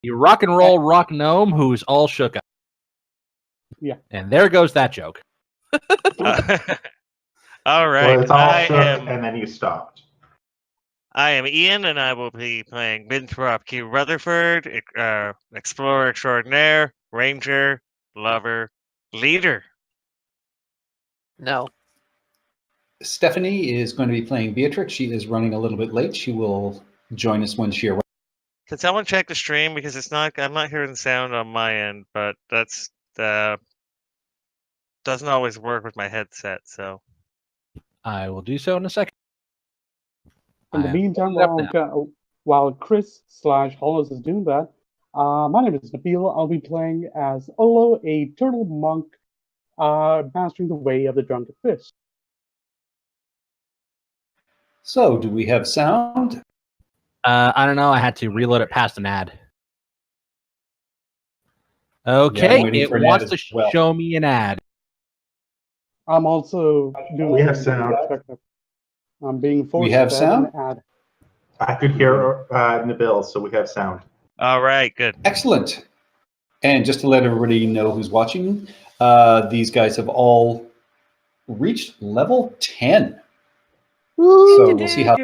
You rock and roll rock gnome who's all shook up. Yeah. And there goes that joke. All right. Well, it's all shook, and then you stopped. I am Ian, and I will be playing Winthrop Q. Rutherford, Explorer Extraordinaire, Ranger, Lover, Leader. No. Stephanie is going to be playing Beatrix. She is running a little bit late. She will join us when she arrives. Can someone check the stream because I'm not hearing sound on my end, but that's doesn't always work with my headset. So I will do so in a second. In the meantime, while Chris/Hollis is doing that, my name is Nabil. I'll be playing as Olo, a turtle monk, mastering the way of the Drunken Fist. So, do we have sound? I don't know. I had to reload it past an ad. Okay, it wants to show me an ad. I'm also doing. We have sound. I'm being forced. We have sound? An ad. I could hear Nabil, so we have sound. All right, good. Excellent. And just to let everybody know who's watching, these guys have all reached level 10. So we'll see how.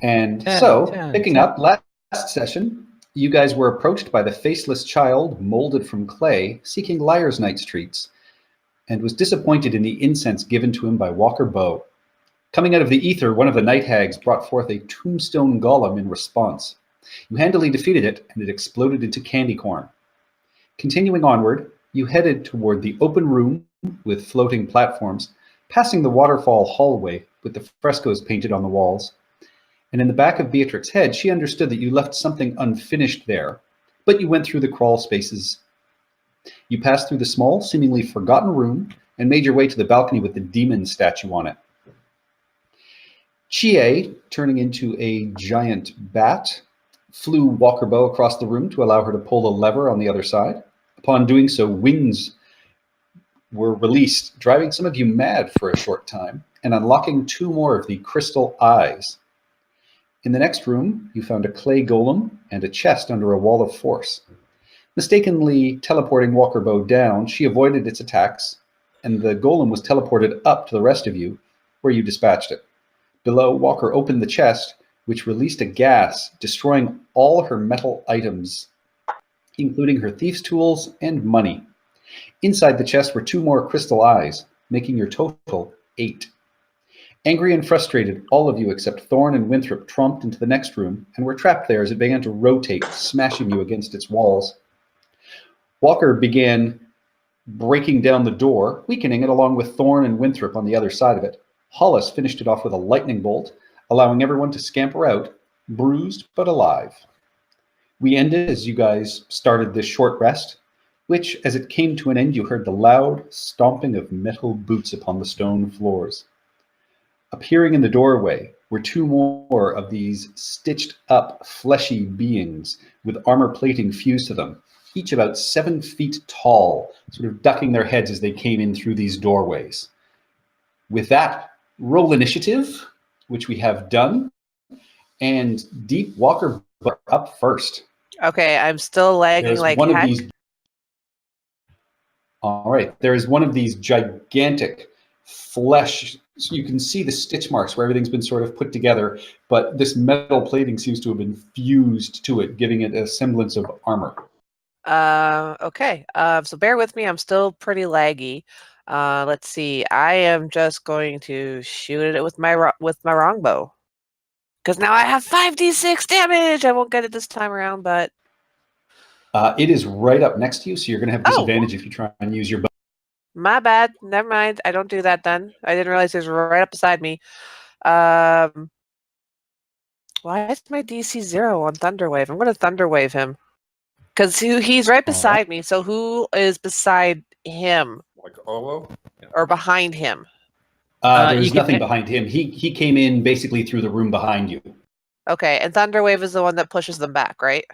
And so, picking up last session, you guys were approached by the faceless child molded from clay, seeking Liar's Night's treats, and was disappointed in the incense given to him by Walker Bow. Coming out of the ether, one of the night hags brought forth a tombstone golem in response. You handily defeated it, and it exploded into candy corn. Continuing onward, you headed toward the open room with floating platforms, passing the waterfall hallway with the frescoes painted on the walls. And in the back of Beatrix's head, she understood that you left something unfinished there, but you went through the crawl spaces. You passed through the small, seemingly forgotten room and made your way to the balcony with the demon statue on it. Chie, turning into a giant bat, flew Walker Bow across the room to allow her to pull the lever on the other side. Upon doing so, wings were released, driving some of you mad for a short time and unlocking 2 more of the crystal eyes. In the next room, you found a clay golem and a chest under a wall of force. Mistakenly teleporting Walker Bow down, she avoided its attacks, and the golem was teleported up to the rest of you, where you dispatched it. Below, Walker opened the chest, which released a gas, destroying all her metal items, including her thief's tools and money. Inside the chest were 2 more crystal eyes, making your total 8. Angry and frustrated, all of you except Thorn and Winthrop tromped into the next room and were trapped there as it began to rotate, smashing you against its walls. Walker began breaking down the door, weakening it along with Thorn and Winthrop on the other side of it. Hollis finished it off with a lightning bolt, allowing everyone to scamper out, bruised but alive. We ended as you guys started this short rest, which, as it came to an end, you heard the loud stomping of metal boots upon the stone floors. Appearing in the doorway were 2 more of these stitched up fleshy beings with armor plating fused to them, each about 7 feet tall, sort of ducking their heads as they came in through these doorways. With that, roll initiative, which we have done, and Deep Walker up first. Okay, I'm still lagging. There's like one heck. of these. All right, there is one of these gigantic flesh. So you can see the stitch marks where everything's been sort of put together, but this metal plating seems to have been fused to it, giving it a semblance of armor. Okay. So bear with me. I'm still pretty laggy. Let's see. I am just going to shoot it with my longbow, because now I have 5d6 damage. I won't get it this time around, but it is right up next to you, so you're going to have disadvantage if you try and use your bow. My bad. Never mind. I don't do that then. I didn't realize he was right up beside me. Why is my DC 0 on Thunderwave? I'm going to Thunderwave him. Because he's right beside me, so who is beside him? Like Olo? Or behind him? There's nothing behind him. He came in basically through the room behind you. Okay, and Thunderwave is the one that pushes them back, right?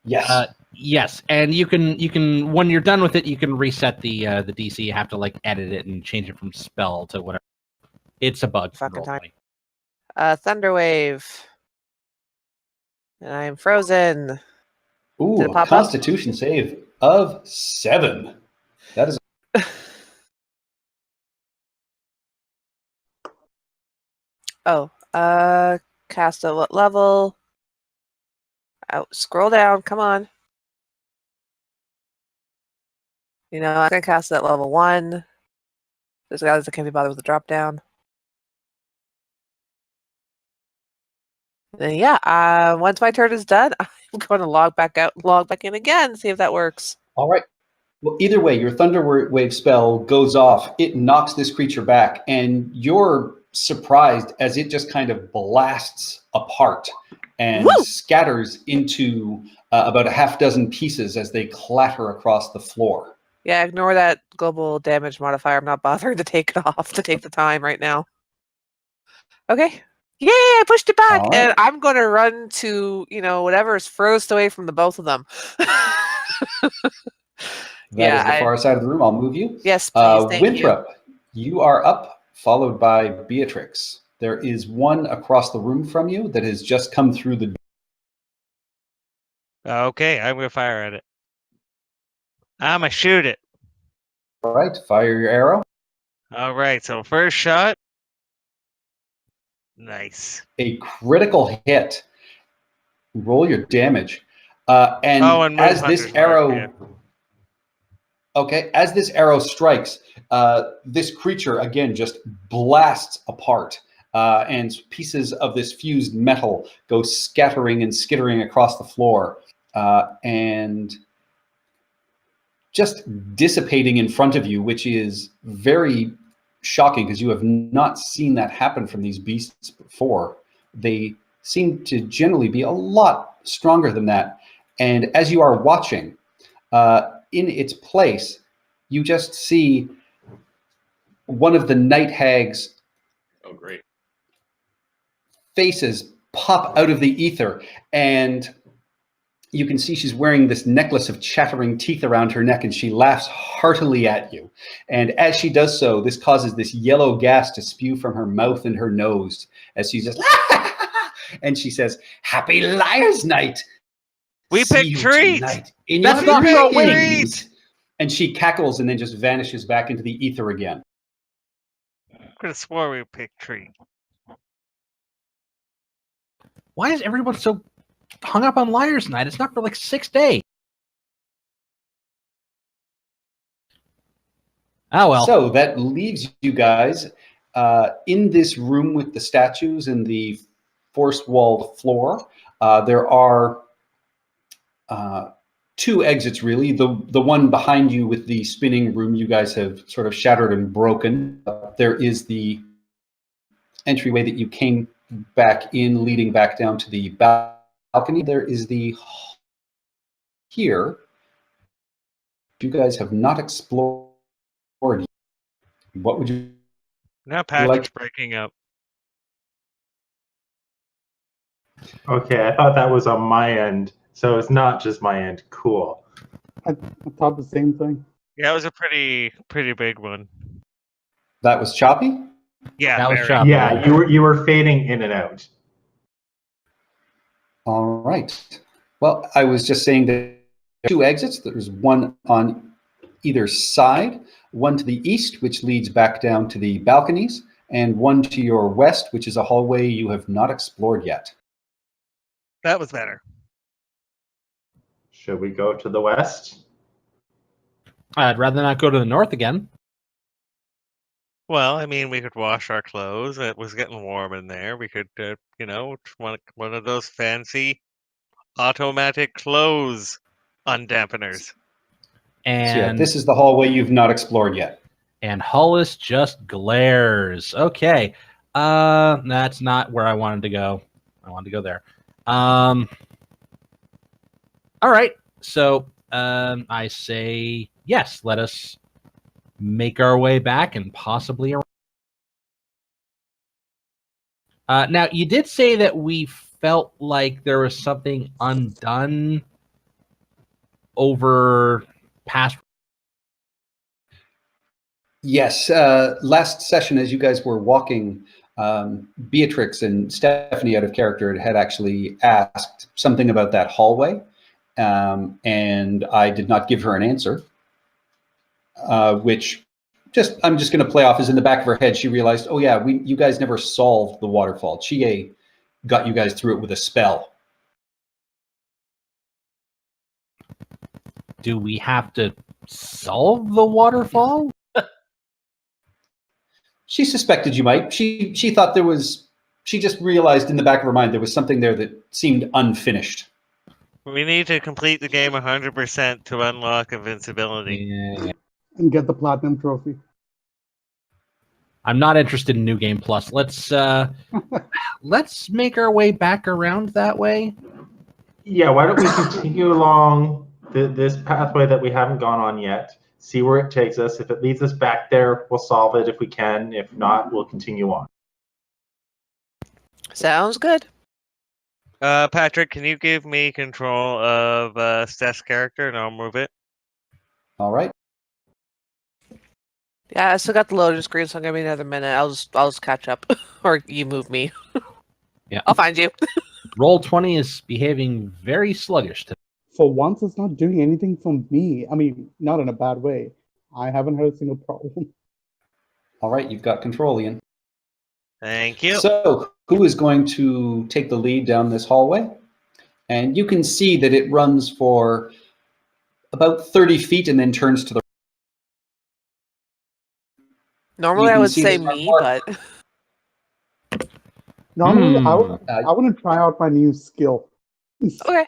Yes. Yes, and you can when you're done with it, you can reset the DC. You have to like edit it and change it from spell to whatever. It's a bug. Fucking time. Thunderwave. And I am frozen. Did Ooh, it pop up? Constitution save of 7. That is Oh, cast at what level? Oh, scroll down. Come on. You know, I'm gonna cast it at level 1. There's guys that can't be bothered with the drop down. And yeah, once my turn is done, I'm going to log back in again, see if that works. all right. Well, either way, your Thunder Wave spell goes off. It knocks this creature back, and you're surprised as it just kind of blasts apart and Woo! scatters into about a half dozen pieces as they clatter across the floor. Yeah, ignore that global damage modifier. I'm not bothering to take it off to take the time right now. Okay. Yay, I pushed it back. All right. And I'm going to run to, whatever is furthest away from the both of them. That is the far side of the room. I'll move you. Yes, please. Thank Winthrop, you are up, followed by Beatrix. There is one across the room from you that has just come through the door. Okay, I'm gonna fire at it. I'm gonna shoot it. All right, fire your arrow. All right, so first shot. Nice. A critical hit. Roll your damage. And and as move this Hunter's arrow, Mark, yeah. okay, as this arrow strikes, this creature again just blasts apart, and pieces of this fused metal go scattering and skittering across the floor, and just dissipating in front of you, which is very shocking because you have not seen that happen from these beasts before. They seem to generally be a lot stronger than that. And as you are watching, in its place, you just see one of the night hags' faces pop out of the ether, and you can see she's wearing this necklace of chattering teeth around her neck, and she laughs heartily at you. And as she does so, this causes this yellow gas to spew from her mouth and her nose as she just and she says, "Happy Liar's Night. We See picked you treats. tonight in That's your not for a dreams." And she cackles and then just vanishes back into the ether again. Could have swore we picked tree. Why is everyone so hung up on Liar's Night? It's not for like 6 days. Oh, well. So that leaves you guys in this room with the statues and the force-walled floor. There are 2 exits, really. The one behind you with the spinning room you guys have sort of shattered and broken. There is the entryway that you came back in, leading back down to the balcony. There is the here. You guys have not explored. What would you Now Patrick's like? breaking up. Okay, I thought that was on my end, so it's not just my end. Cool. I thought the same thing. Yeah, it was a pretty big one. That was choppy? Yeah, That was very. choppy. Yeah, you were fading in and out. All right. Well, I was just saying that there are 2 exits. There's one on either side, one to the east, which leads back down to the balconies, and one to your west, which is a hallway you have not explored yet. That was better. Should we go to the west? I'd rather not go to the north again. Well, I mean, we could wash our clothes. It was getting warm in there. We could, one of those fancy automatic clothes undampeners. And So yeah, this is the hallway you've not explored yet. And Hollis just glares. Okay. That's not where I wanted to go. I wanted to go there. All right. So I say yes, let us make our way back and possibly around. Now, you did say that we felt like there was something undone over past. Yes, last session, as you guys were walking Beatrix and Stephanie, out of character, had actually asked something about that hallway, and I did not give her an answer, which I'm just going to play off as in the back of her head, she realized, oh yeah, you guys never solved the waterfall. Chie got you guys through it with a spell. Do we have to solve the waterfall? She suspected you might. She thought there was. She just realized in the back of her mind there was something there that seemed unfinished. We need to complete the game 100% to unlock invincibility. Yeah. And get the platinum trophy. I'm not interested in New Game Plus. Let's make our way back around that way. Yeah, why don't we continue along this pathway that we haven't gone on yet, see where it takes us. If it leads us back there, we'll solve it if we can. If not, we'll continue on. Sounds good. Patrick, can you give me control of Steph's character and I'll move it? All right. Yeah, I still got the loading screen, so give me another minute. I'll just catch up, or you move me. Yeah, I'll find you. Roll20 is behaving very sluggish today. For once, it's not doing anything for me. I mean, not in a bad way. I haven't had a single problem. All right, you've got control, Ian. Thank you. So, who is going to take the lead down this hallway? And you can see that it runs for about 30 feet and then turns to the Normally, I would say me, but Normally, I want to try out my new skill. okay.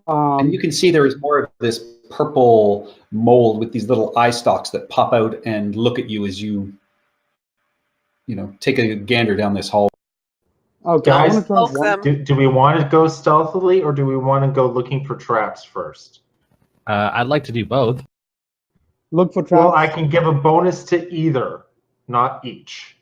And you can see there is more of this purple mold with these little eye stalks that pop out and look at you as you take a gander down this hall. Okay, Guys, I want to try one. Do we want to go stealthily or do we want to go looking for traps first? I'd like to do both. Look for traps. Well, I can give a bonus to either, not each.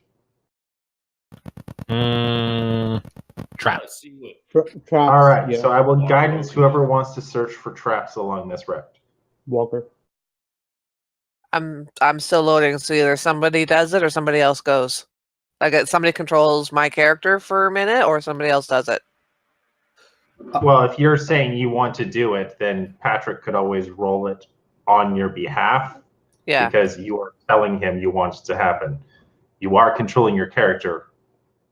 Traps. Traps. All right, yeah. so I will guidance whoever wants to search for traps along this route. Walker. I'm still loading, so either somebody does it or somebody else goes. Like somebody controls my character for a minute, or somebody else does it. Well, if you're saying you want to do it, then Patrick could always roll it on your behalf. Yeah. Because you are telling him you want it to happen. You are controlling your character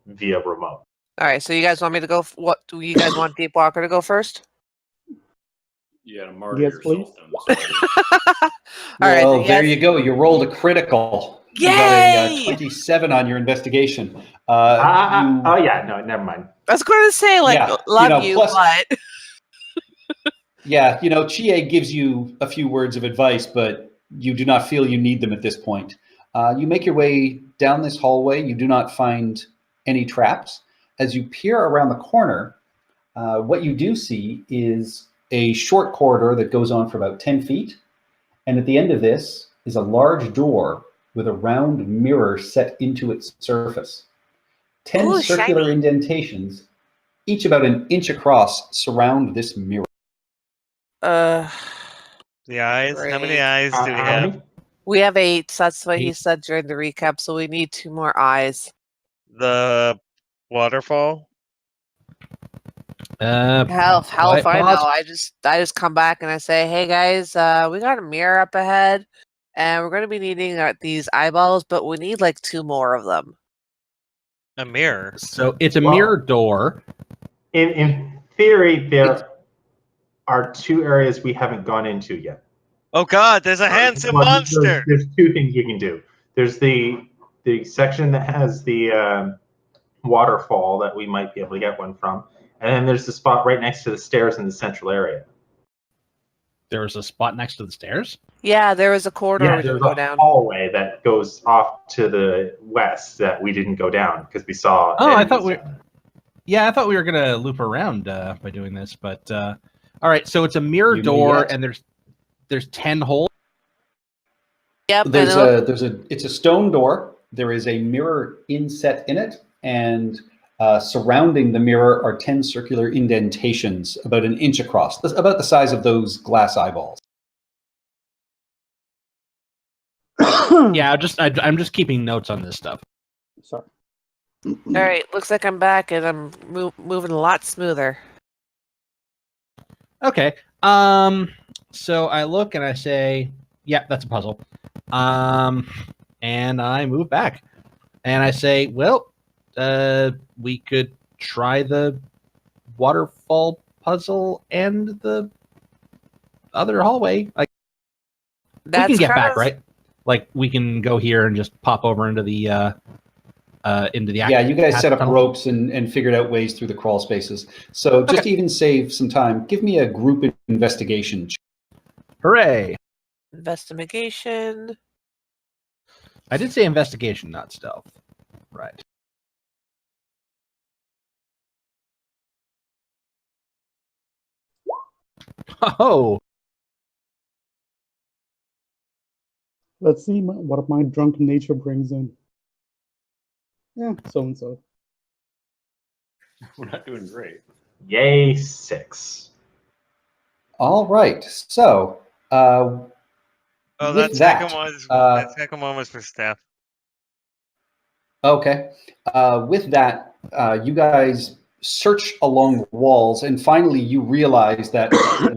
via remote. All right. So you guys want me to go? What do you guys want? Deep Walker to go first? You gotta murder Yes, yourself. please. All right. Well, then there yes. you go. You rolled a critical. Yay! You got a 27 on your investigation. Oh yeah, no, never mind. I was going to say, like, Yeah, love you, plus- but Yeah, Chie gives you a few words of advice, but you do not feel you need them at this point. You make your way down this hallway. You do not find any traps. As you peer around the corner, what you do see is a short corridor that goes on for about 10 feet. And at the end of this is a large door with a round mirror set into its surface. 10 Ooh, circular shiny. indentations, each about an inch across, surround this mirror. The eyes? How many Great. eyes do we How have? many? we have 8. So that's what he 8. said during the recap. So we need 2 more eyes. The waterfall? Hell if I know. pause. I just come back and I say, hey guys, we got a mirror up ahead, and we're going to be needing these eyeballs, but we need like 2 more of them. A mirror? So it's a Well- mirror door. In theory, there are 2 areas we haven't gone into yet. Oh god, there's a handsome Well, monster! There's 2 things you can do. There's the section that has the waterfall that we might be able to get one from, and then there's the spot right next to the stairs in the central area. There's a spot next to the stairs. Yeah, there was a corridor we There's didn't go a down. hallway that goes off to the west that we didn't go down because we saw. Oh, I enemies thought we- down there. Yeah, I thought we were gonna loop around by doing this, but all right. So it's a mirror You may door, yet. and there's 10 holes. Yep, and It's a stone door. There is a mirror inset in it, and surrounding the mirror are 10 circular indentations about an inch across, about the size of those glass eyeballs. Yeah, I'm just keeping notes on this stuff. Sorry. All right, looks like I'm back and I'm moving a lot smoother. Okay. So I look and I say, "Yeah, that's a puzzle." And I move back, and I say, "Well, we could try the waterfall puzzle and the other hallway. Like, we can get back, right? Like, we can go here and just pop over into the Yeah, you guys set up tunnel. ropes and figured out ways through the crawl spaces. So just to even save some time, give me a group investigation. Hooray! Investigation. I did say investigation, not stealth. Right. Oh, Let's see what my drunken nature brings in. Yeah, so and so. We're not doing great. Yay, 6. All right. So Oh, with that second one was for Steph. Okay. With that, you guys search along the walls, and finally you realize that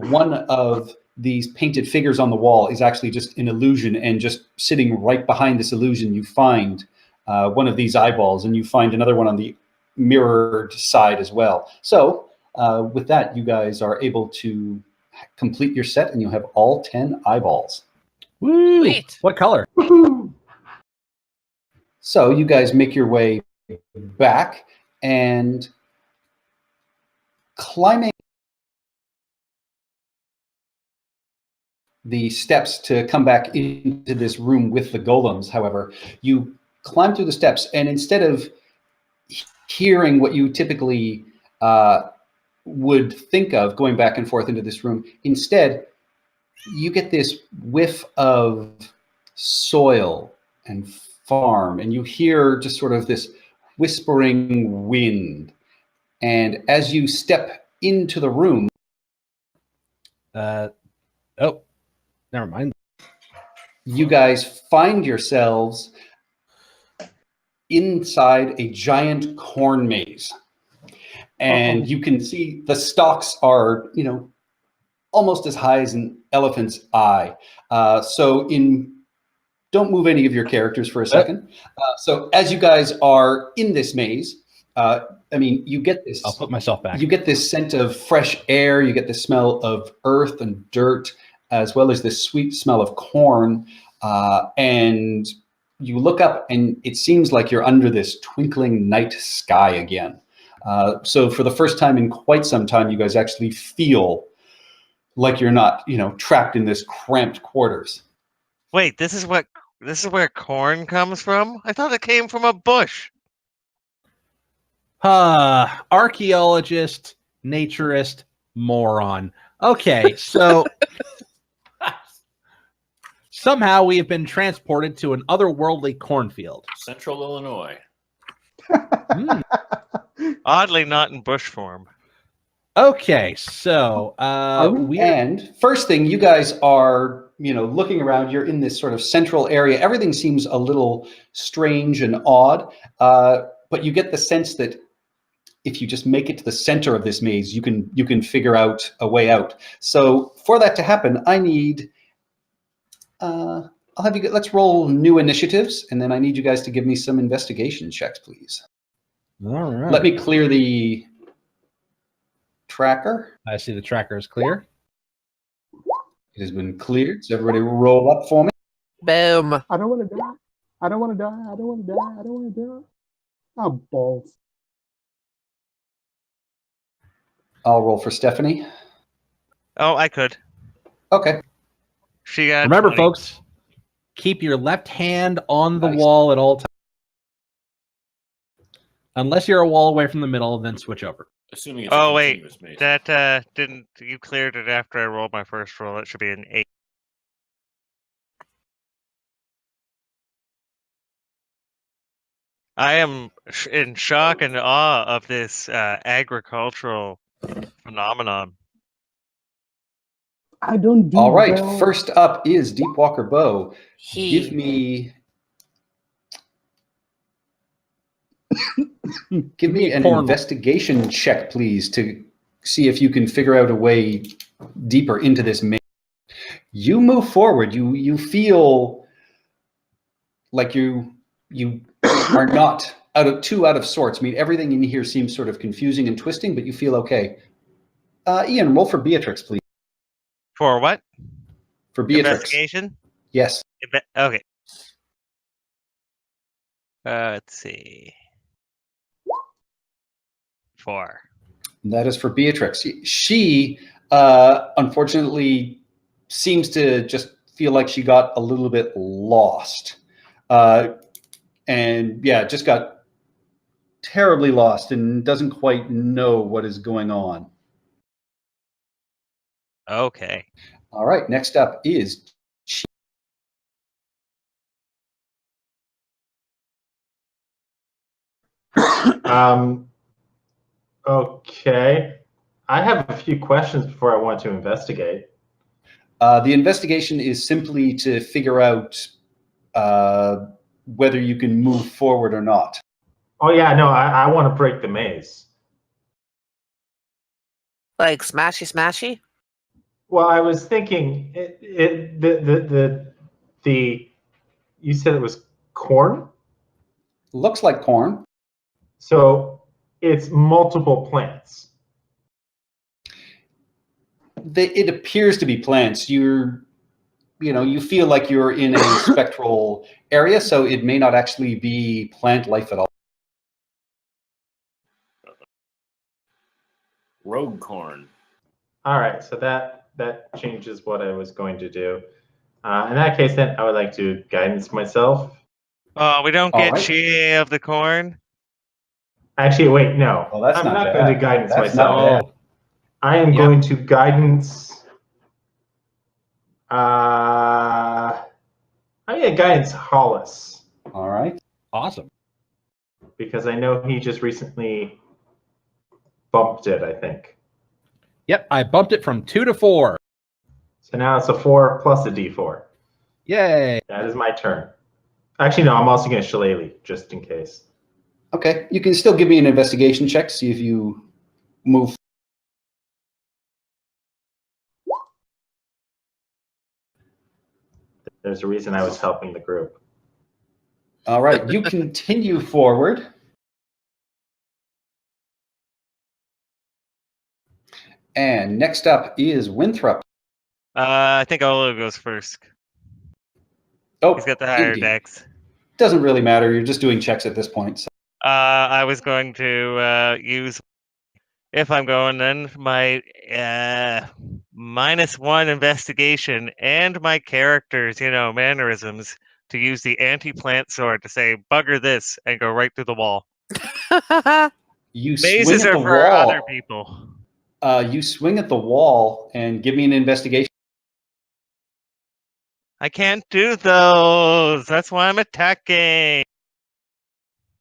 one of these painted figures on the wall is actually just an illusion, and just sitting right behind this illusion, you find one of these eyeballs, and you find another one on the mirrored side as well. So with that, you guys are able to complete your set, and you have all 10 eyeballs. woo! Sweet. What color? So you guys make your way back, and climbing the steps to come back into this room with the golems, however, you climb through the steps, and instead of hearing what you typically would think of going back and forth into this room, instead you get this whiff of soil and farm, and you hear just sort of this whispering wind. And as you step into the room, Oh, never mind. you guys find yourselves inside a giant corn maze. And you can see the stalks are, almost as high as an elephant's eye. Don't move any of your characters for a second. So as you guys are in this maze, you get this. I'll put myself back. You get this scent of fresh air. You get the smell of earth and dirt, as well as this sweet smell of corn. And you look up, and it seems like you're under this twinkling night sky again. So for the first time in quite some time, you guys actually feel like you're not, trapped in this cramped quarters. Wait, this is where corn comes from? I thought it came from a bush. Archaeologist, naturist, moron. Okay, so somehow we have been transported to an otherworldly cornfield. Central Illinois. Oddly, not in bush form. Okay, so and first thing, you guys are, looking around. You're in this sort of central area. Everything seems a little strange and odd, but you get the sense that if you just make it to the center of this maze, you can figure out a way out. So for that to happen, I need. I'll have you. Let's roll new initiatives, and then I need you guys to give me some investigation checks, please. All right. Let me clear the tracker. I see the tracker is clear. It has been cleared, so everybody roll up for me. Boom. I don't want to die. I don't want to die. I don't want to die. I don't want to die. Oh, balls. I'll roll for Stephanie. Oh, I could. Okay. She got Remember, 20. folks, keep your left hand on the Nice. wall at all times. Unless you're a wall away from the middle, then switch over. Assuming it's Oh a wait, continuous maze. that didn't. You cleared it after I rolled my first roll. It should be an 8. I am in shock and awe of this agricultural phenomenon. I don't do All right. well. First up is Deepwalker Bow. He. Give me. Give me an investigation check, please, to see if you can figure out a way deeper into this maze. You move forward. You feel like you are not out of sorts. I mean, everything in here seems sort of confusing and twisting, but you feel okay. Ian, roll for Beatrix, please. For what? For Beatrix. Investigation? Yes. Okay. Let's see. 4. That is for Beatrix. She, unfortunately, seems to just feel like she got a little bit lost. And yeah, just got terribly lost and doesn't quite know what is going on. Okay. All right, next up is Okay. I have a few questions before I want to investigate. the investigation is simply to figure out whether you can move forward or not. Oh yeah, no, I want to break the maze. Like smashy smashy? Well, I was thinking the you said it was corn? Looks like corn. So it's multiple plants. It appears to be plants. You feel like you're in a spectral area, so it may not actually be plant life at all. Rogue corn. All right, so that changes what I was going to do. In that case, then I would like to guidance myself. Oh, we don't All get right. Chi of the corn? Actually, wait, no. Well, that's I'm not not bad. going to guidance That's myself. not bad. I am Yep. going to guidance. I'm going to guidance Hollis All right. Awesome. because I know he just recently bumped it, I think. Yep, I bumped it from 2 to 4. So now it's a 4 plus a d4. Yay. That is my turn. Actually, no, I'm also going to shillelagh just in case. Okay, you can still give me an investigation check, see if you move. There's a reason I was helping the group. All right, you continue forward. And next up is Winthrop. I think Olo goes first. Oh, He's got the higher indeed. dex. Doesn't really matter. You're just doing checks at this point. So. I was going to use, if I'm going, then my -1 investigation and my character's, mannerisms to use the anti-plant sword to say bugger this and go right through the wall. You swing Mazes at are the for wall. other people. You swing at the wall and give me an investigation. I can't do those. That's why I'm attacking.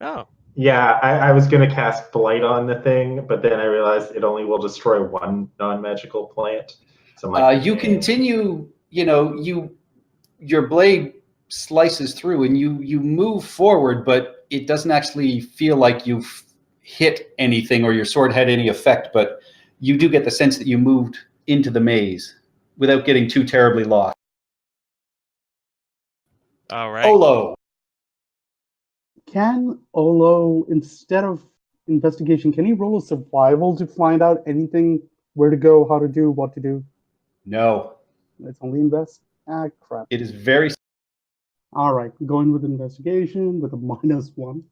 Oh. Yeah, I was going to cast Blight on the thing, but then I realized it only will destroy one non-magical plant. So I'm like, you continue, your blade slices through and you move forward, but it doesn't actually feel like you've hit anything or your sword had any effect, but you do get the sense that you moved into the maze without getting too terribly lost. All right. Olo. Can Olo, instead of investigation, can he roll a survival to find out anything, where to go, how to do, what to do? No. It's only invest? Ah, crap. It is very... All right, going with investigation with a -1.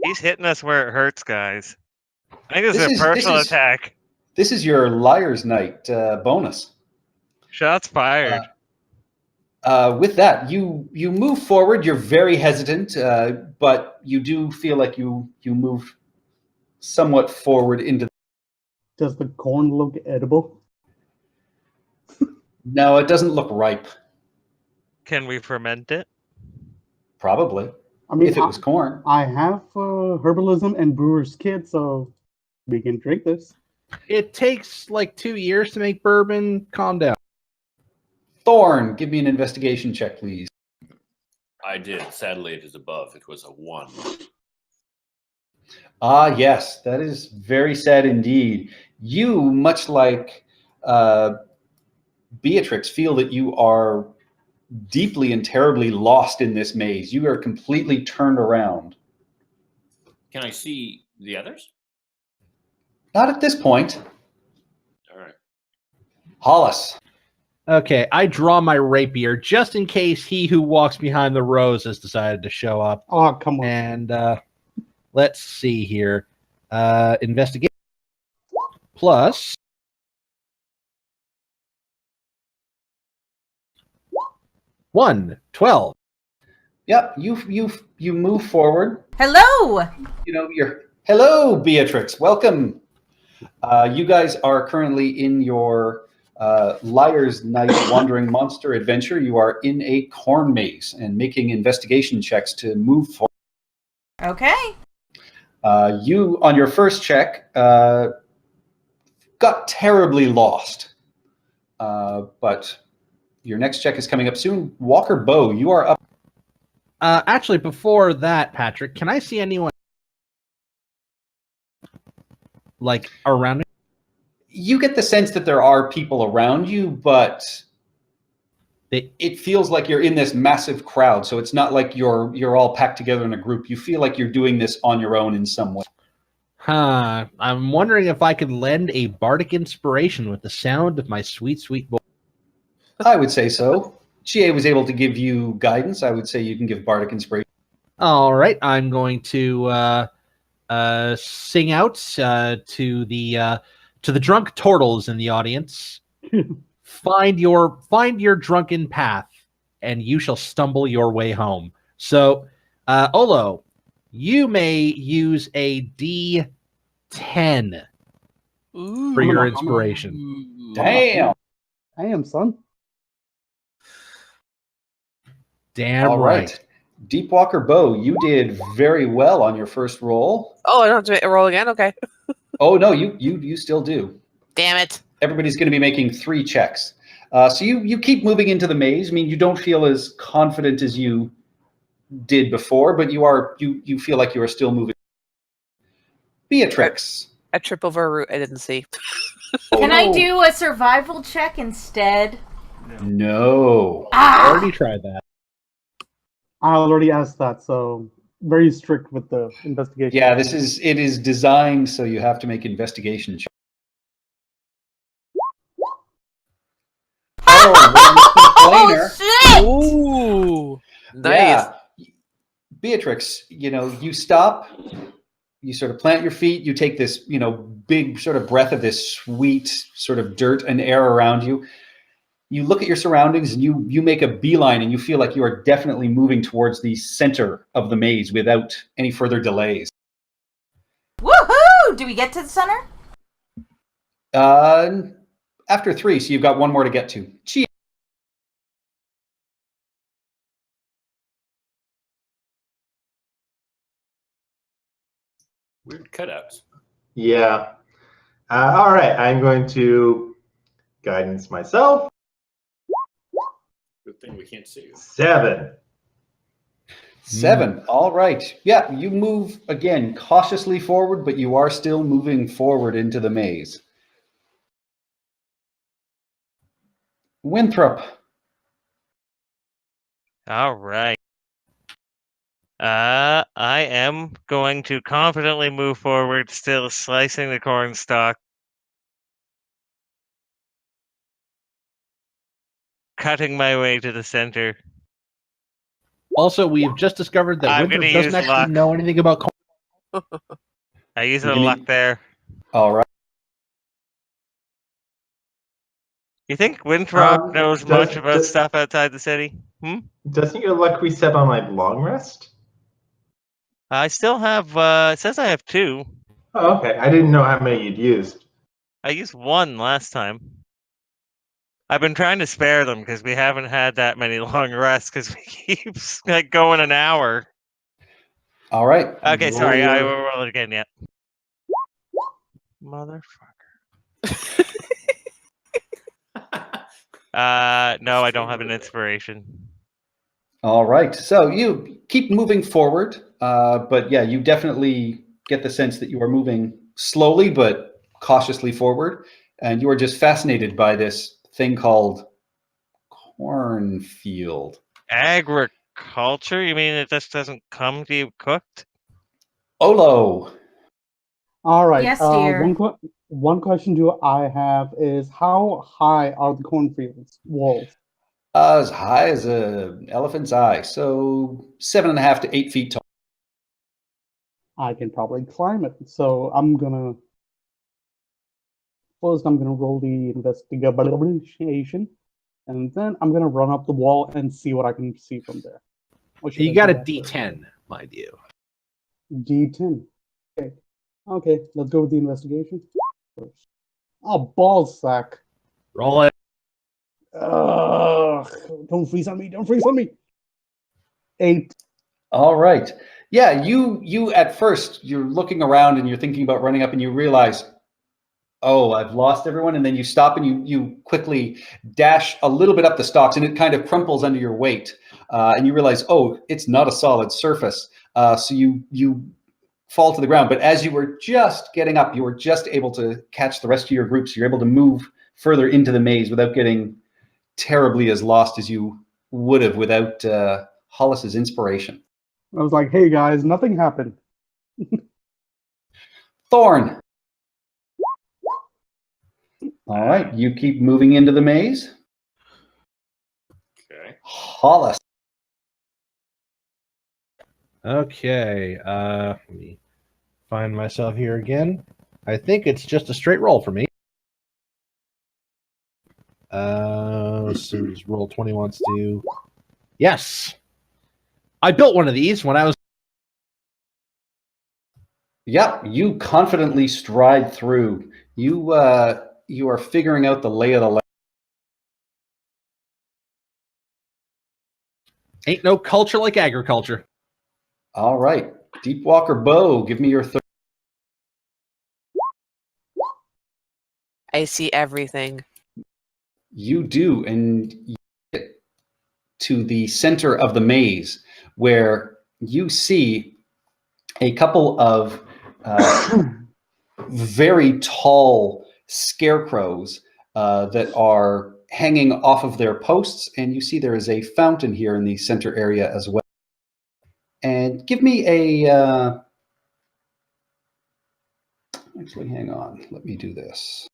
He's hitting us where it hurts, guys. I think this is a personal attack. This is your Liar's Night bonus. Shots fired. With that, you move forward. You're very hesitant, but you do feel like you move somewhat forward into. Does the corn look edible? No, it doesn't look ripe. Can we ferment it? Probably. I mean, if it was corn. I have herbalism and brewer's kit, so we can drink this. It takes like 2 years to make bourbon. Calm down. Thorn, give me an investigation check, please. I did. Sadly, it is above. It was a 1. Ah, yes, that is very sad indeed. You, much like Beatrix, feel that you are deeply and terribly lost in this maze. You are completely turned around. Can I see the others? Not at this point. All right. Hollis. Okay, I draw my rapier just in case he who walks behind the rose has decided to show up. Oh, come on. And let's see here. Investigate plus 12. Yep, you move forward. Hello. You know, hello, Beatrix. Welcome. You guys are currently in your Liar's Night Wandering Monster adventure. You are in a corn maze and making investigation checks to move forward. Okay. You, on your first check, got terribly lost. But your next check is coming up soon. Walker Bow, you are up. Actually, before that, Patrick, can I see anyone like around me? You get the sense that there are people around you, but it feels like you're in this massive crowd. So it's not like you're all packed together in a group. You feel like you're doing this on your own in some way. Huh. I'm wondering if I could lend a bardic inspiration with the sound of my sweet, sweet voice. I would say so. GA was able to give you guidance. I would say you can give bardic inspiration. All right, I'm going to sing out to the drunk turtles in the audience. Find your drunken path, and you shall stumble your way home. So, Olo, you may use a D10 for your inspiration. Damn. Damn, son. Damn All right. Deepwalker Bow, you did very well on your first roll. Oh, I don't have to roll again? Okay. Oh no, you still do. Damn it. Everybody's going to be making 3 checks. So you keep moving into the maze. I mean, you don't feel as confident as you did before, but you feel like you are still moving. Beatrix. I trip over a root I didn't see. Can I do a survival check instead? No. I already tried that. I already asked that, so very strict with the investigation. Yeah, it is designed so you have to make investigation checks. Oh, shit! Ooh. Nice. Yeah. Beatrix, you stop, you sort of plant your feet, you take this, big sort of breath of this sweet sort of dirt and air around you. You look at your surroundings and you make a beeline and you feel like you are definitely moving towards the center of the maze without any further delays. Woohoo! Do we get to the center? After 3, so you've got 1 more to get to. Gee. Weird cutouts. Yeah. All right. I'm going to guidance myself. Good thing we can't see you. 7. 7. All right. Yeah, you move again cautiously forward, but you are still moving forward into the maze. Winthrop. All right. I am going to confidently move forward, still slicing the corn stalk. Cutting my way to the center. Also, we've just discovered that I'm Winthrop gonna doesn't use actually luck. know anything about corn. I use a You're gonna- luck there. All right. You think Winthrop knows much does- about does- stuff outside the city? Doesn't your luck reset on like long rest? I still have, it says I have 2. Oh, okay. I didn't know how many you'd used. I used 1 last time. I've been trying to spare them because we haven't had that many long rests because we keep like going an hour. All right. Okay, Roll sorry, I your- will roll it again yet. Motherfucker. No, I don't have an inspiration. All right. So you keep moving forward, but yeah, you definitely get the sense that you are moving slowly but cautiously forward, and you are just fascinated by this thing called cornfield. Agriculture? You mean it just doesn't come to you cooked? Olo. All right. Yes, dear. One question do I have is how high are the cornfields walls? As high as an elephant's eye, so 7.5 to 8 feet tall. I can probably climb it. So first I'm gonna roll the investigation, and then I'm gonna run up the wall and see what I can see from there. You got a D10, mind you. D10. Okay. Okay, let's go with the investigation first. Oh, ballsack. Roll it. Ugh, don't freeze on me. Don't freeze on me. 8. All right. Yeah, you at first, you're looking around and you're thinking about running up and you realize, oh, I've lost everyone. And then you stop and you quickly dash a little bit up the stalks and it kind of crumples under your weight. And you realize, oh, it's not a solid surface. So you fall to the ground. But as you were just getting up, you were just able to catch the rest of your group. So you're able to move further into the maze without getting terribly as lost as you would have without Hollis's inspiration. I was like, hey guys, nothing happened. Thorn. All right, you keep moving into the maze. Okay. Hollis. Okay. Let me find myself here again. I think it's just a straight roll for me. Let's see, just roll 20 wants to. Yes. I built one of these when I was. Yep, you confidently stride through. You are figuring out the lay of the land. Ain't no culture like agriculture. All right, Deep Walker Bow, give me your third. I see everything. You do, and you get to the center of the maze where you see a couple of very tall scarecrows that are hanging off of their posts, and you see there is a fountain here in the center area as well. And give me a actually, hang on, let me do this.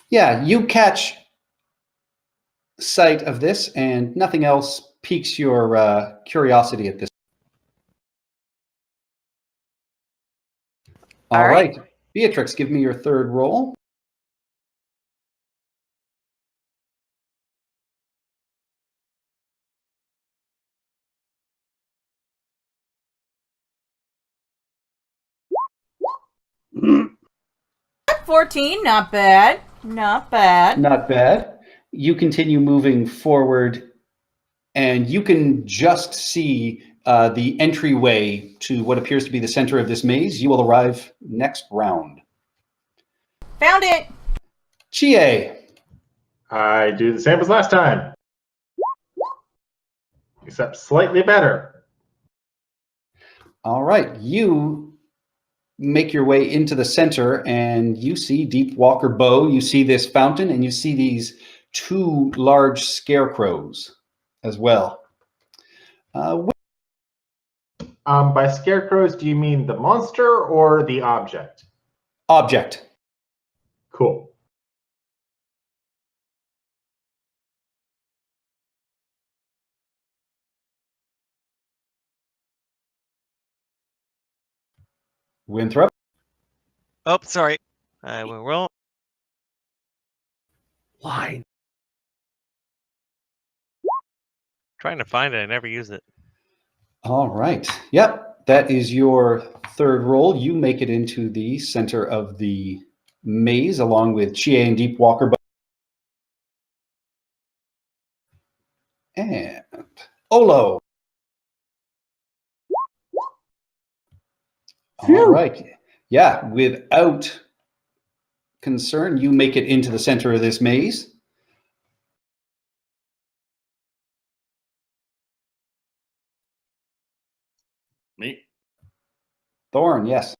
Yeah, you catch sight of this, and nothing else piques your curiosity at this. All right. Beatrix, give me your third roll. Mm. 14, not bad. Not bad. Not bad. You continue moving forward, and you can just see the entryway to what appears to be the center of this maze. You will arrive next round. Found it. Chie. I do the same as last time, except slightly better. All right, you make your way into the center, and you see Deep Walker Bow. You see this fountain, and you see these two large scarecrows as well. By scarecrows, do you mean the monster or the object? Object. Cool. Winthrop. Oh, sorry. I will roll. Line. Trying to find it. I never use it. All right. Yep, that is your third roll. You make it into the center of the maze along with Chie and Deep Walker. And Olo. All right. Yeah, without concern, you make it into the center of this maze. Me? Thorn, yes.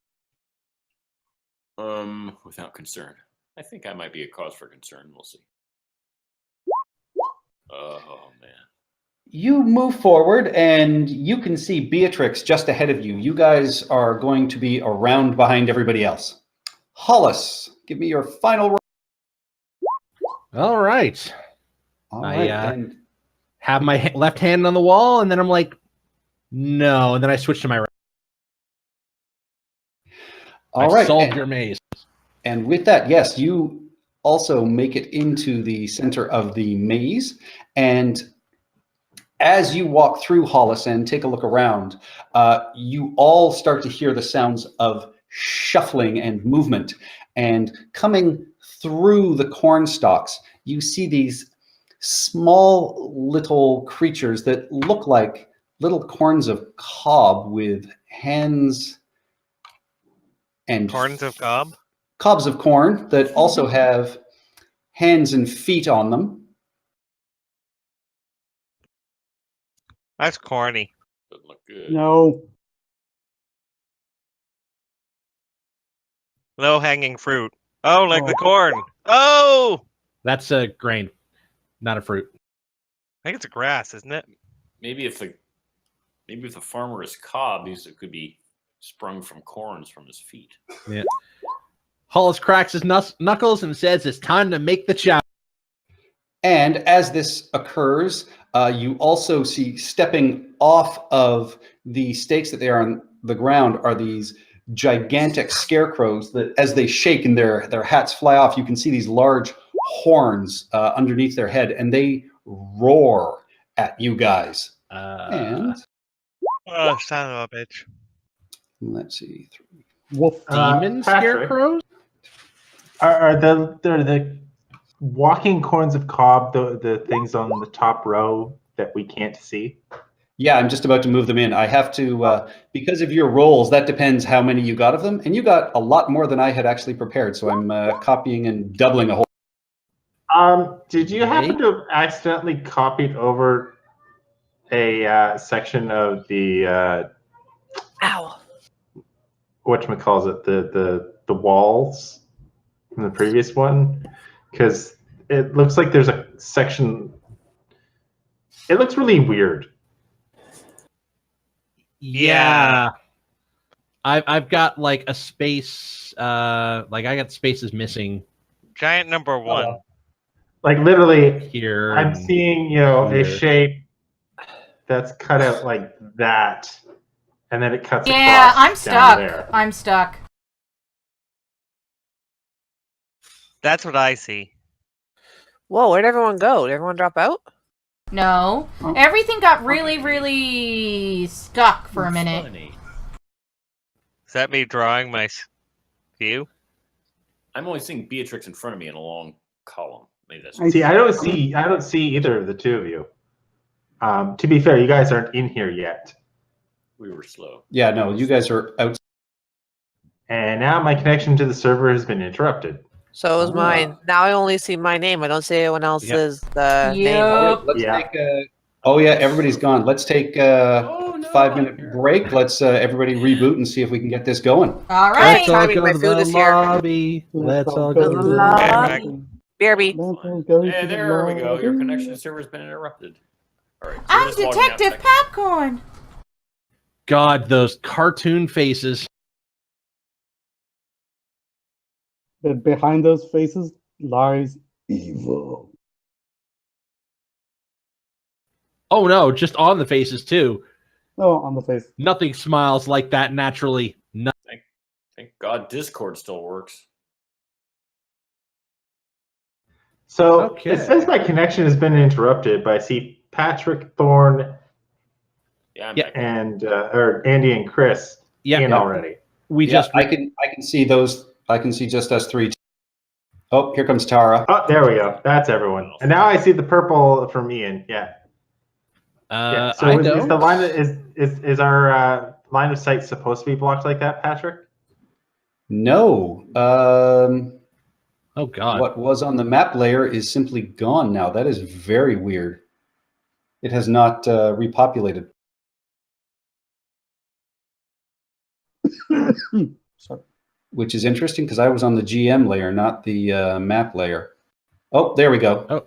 Without concern. I think I might be a cause for concern. We'll see. Oh, man. You move forward, and you can see Beatrix just ahead of you. You guys are going to be around behind everybody else. Hollis, give me your final roll. All right. All I, right, and Have my left hand on the wall, and then I'm like, no. And then I switch to my right. all right, Solved your maze. and with that, yes, you also make it into the center of the maze. And as you walk through Hollis and take a look around, you all start to hear the sounds of shuffling and movement. And coming through the corn stalks, you see these small little creatures that look like little corns of cob with hands and Horns of cob? cobs of corn that also have hands and feet on them. That's corny. Doesn't look good. No. Low hanging fruit. Oh, like the Oh. corn. Oh! That's a grain, not a fruit. I think it's a grass, isn't it? Maybe if the farmer is cob, these could be sprung from corns from his feet. Yeah. Hollis cracks his knuckles and says, "It's time to make the chow." And as this occurs, you also see stepping off of the stakes that they are on the ground are these gigantic scarecrows that as they shake and their hats fly off, you can see these large horns underneath their head, and they roar at you guys. And Oh, son of a bitch. let's see. Woof. Demon Patrick, scarecrows? Are the walking corns of cob the things on the top row that we can't see? Yeah, I'm just about to move them in. I have to, because of your rolls, that depends how many you got of them. And you got a lot more than I had actually prepared. So I'm copying and doubling a whole. Did you happen to have accidentally copied over a section of the Ow. whatchamacallit, the walls from the previous one? Because it looks like there's a section. It looks really weird. Yeah. I've got like a space, like I got spaces missing Giant number one. Like literally, here. I'm and seeing here. a shape that's cut out like that, and then it cuts Yeah, across I'm down stuck. there. I'm stuck. That's what I see. Whoa, where'd everyone go? Did everyone drop out? No. Everything got really, really stuck for a minute. Funny. Is that me drawing my view? I'm only seeing Beatrix in front of me in a long column. Maybe that's I See, I don't see either of the two of you. To be fair, you guys aren't in here yet. we were slow. Yeah, no, you guys are out. And now my connection to the server has been interrupted. So is mine. Now I only see my name. I don't see anyone else's name. Yep. Let's Yeah. take a. Oh yeah, everybody's gone. Let's take a 5-minute break. Let's everybody reboot and see if we can get this going. All right. Let's all Timing, go my to food the is here. lobby. Let's all go to the lobby. BRB. Hey, there we go. Your connection to the server has been interrupted. All right. so I'm just logging out Detective second. Popcorn. God, those cartoon faces. But behind those faces lies evil. Oh no, just on the faces too. Oh, on the face. Nothing smiles like that naturally. Thank God Discord still works. So Okay. it says my connection has been interrupted, but I see Patrick, Thorne, Yeah, I'm Yeah. back. and or Andy and Chris Yeah, in yeah. already. We Yeah, just I can see those. I can see just us three. Oh, here comes Tara. Oh, there we go. That's everyone. And now I see the purple from Ian. Yeah. Yeah. So I is don't. the line is our line of sight supposed to be blocked like that, Patrick? No. Oh God. What was on the map layer is simply gone now. That is very weird. It has not repopulated. Sorry. Which is interesting because I was on the GM layer, not the map layer. Oh, there we go. Oh.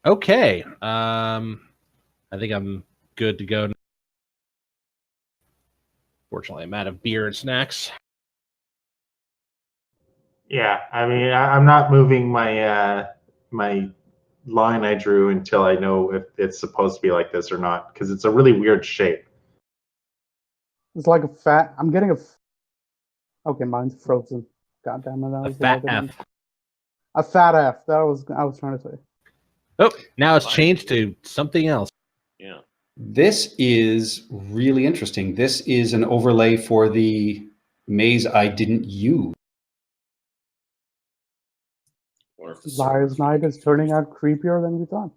Okay. I think I'm good to go. Fortunately, I'm out of beer and snacks. Yeah, I mean, I'm not moving my my line I drew until I know if it's supposed to be like this or not, because it's a really weird shape. It's like a fat. I'm getting a. Okay, mine's frozen. God damn it! A fat F. A fat F. That was I was trying to say. Oh, now it's changed to something else. Yeah. This is really interesting. This is an overlay for the maze I didn't use. Or if the Liar's Night is turning out creepier than we thought.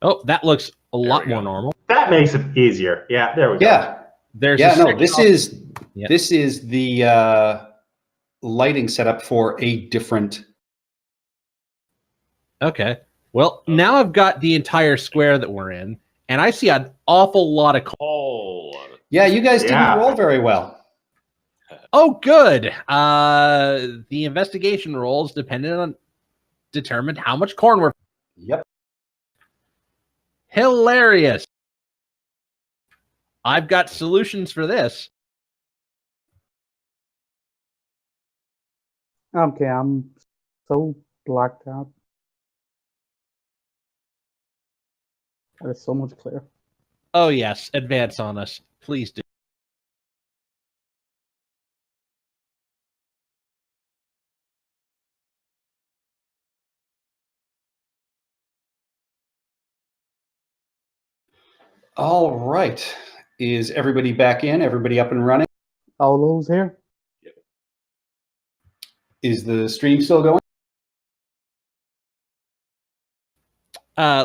Oh, that looks a lot we more go. normal. That makes it easier. Yeah, there we go. Yeah. There's Yeah, a no, section this off- is Yep. this is the lighting setup for a different. Okay. Well, now I've got the entire square that we're in, and I see an awful lot of. Oh, Yeah, you guys didn't Yeah. roll very well. Oh, good. The investigation rolls determined how much corn we're. Yep. Hilarious. I've got solutions for this. Okay, I'm so blacked out. It's so much clearer. Oh yes, advance on us, please do. All right. Is everybody back in? Everybody up and running? All those here. Is the stream still going?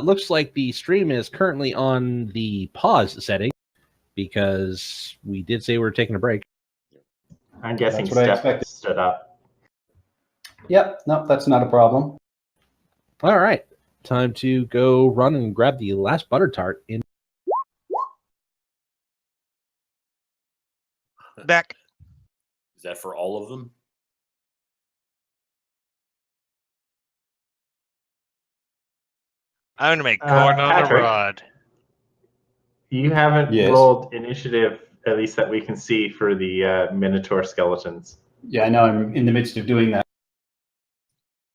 Looks like the stream is currently on the pause setting because we did say we were taking a break. I'm guessing That's what I Steph expected. stood up. Yep. No, that's not a problem. All right, time to go run and grab the last butter tart in. Back. is that for all of them? I'm gonna make corn on a Patrick. rod. You haven't Yes. rolled initiative, at least that we can see, for the Minotaur skeletons. Yeah, I know. I'm in the midst of doing that.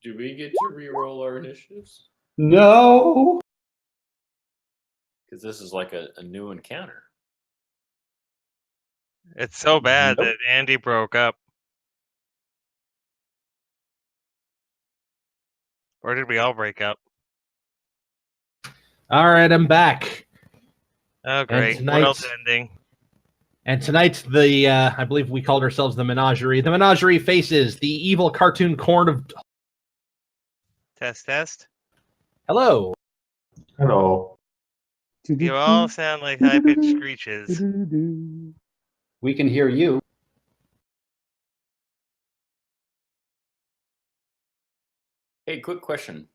Do we get to re-roll our initiatives? No. Because this is like a new encounter. It's so bad Nope. that Andy broke up. Or did we all break up? All right, I'm back. Oh, great. tonight's- World's ending. And tonight's the, I believe we called ourselves the Menagerie. The Menagerie faces the evil cartoon corn of. Test, test. Hello. Hello. You all sound like high-pitched screeches. We can hear you. Hey, quick question.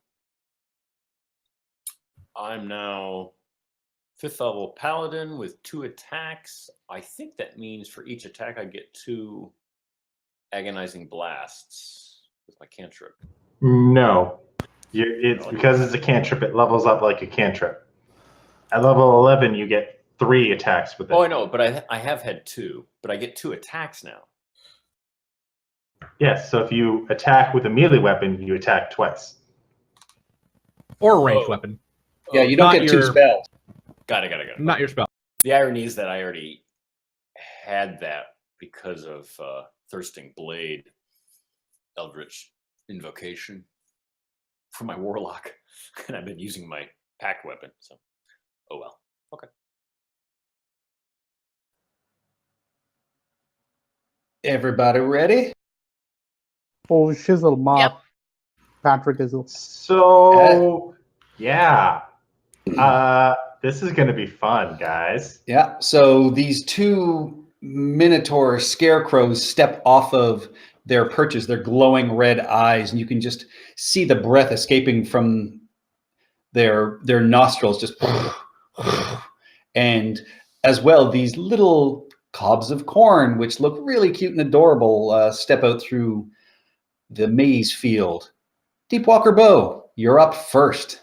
I'm now 5th level paladin with 2 attacks. I think that means for each attack I get 2 agonizing blasts with my cantrip. No. It's because it's a cantrip, it levels up like a cantrip. At level 11, you get 3 attacks with it. Oh, I know, but I have had 2, but I get 2 attacks now. Yes, so if you attack with a melee weapon, you attack twice. Or a ranged Oh. weapon. Yeah, you don't Not get 2 your- spells. Got it. Not your spell. The irony is that I already had that because of Thirsting Blade Eldritch Invocation for my Warlock. And I've been using my pack weapon, so oh well. Okay. Everybody ready? Full shizzle mop. Patrick is. So, yeah. This is going to be fun, guys. Yeah. So these two Minotaur scarecrows step off of their perches, their glowing red eyes, and you can just see the breath escaping from their nostrils, just and as well these little cobs of corn, which look really cute and adorable, step out through the maize field. Deepwalker Bow, you're up first.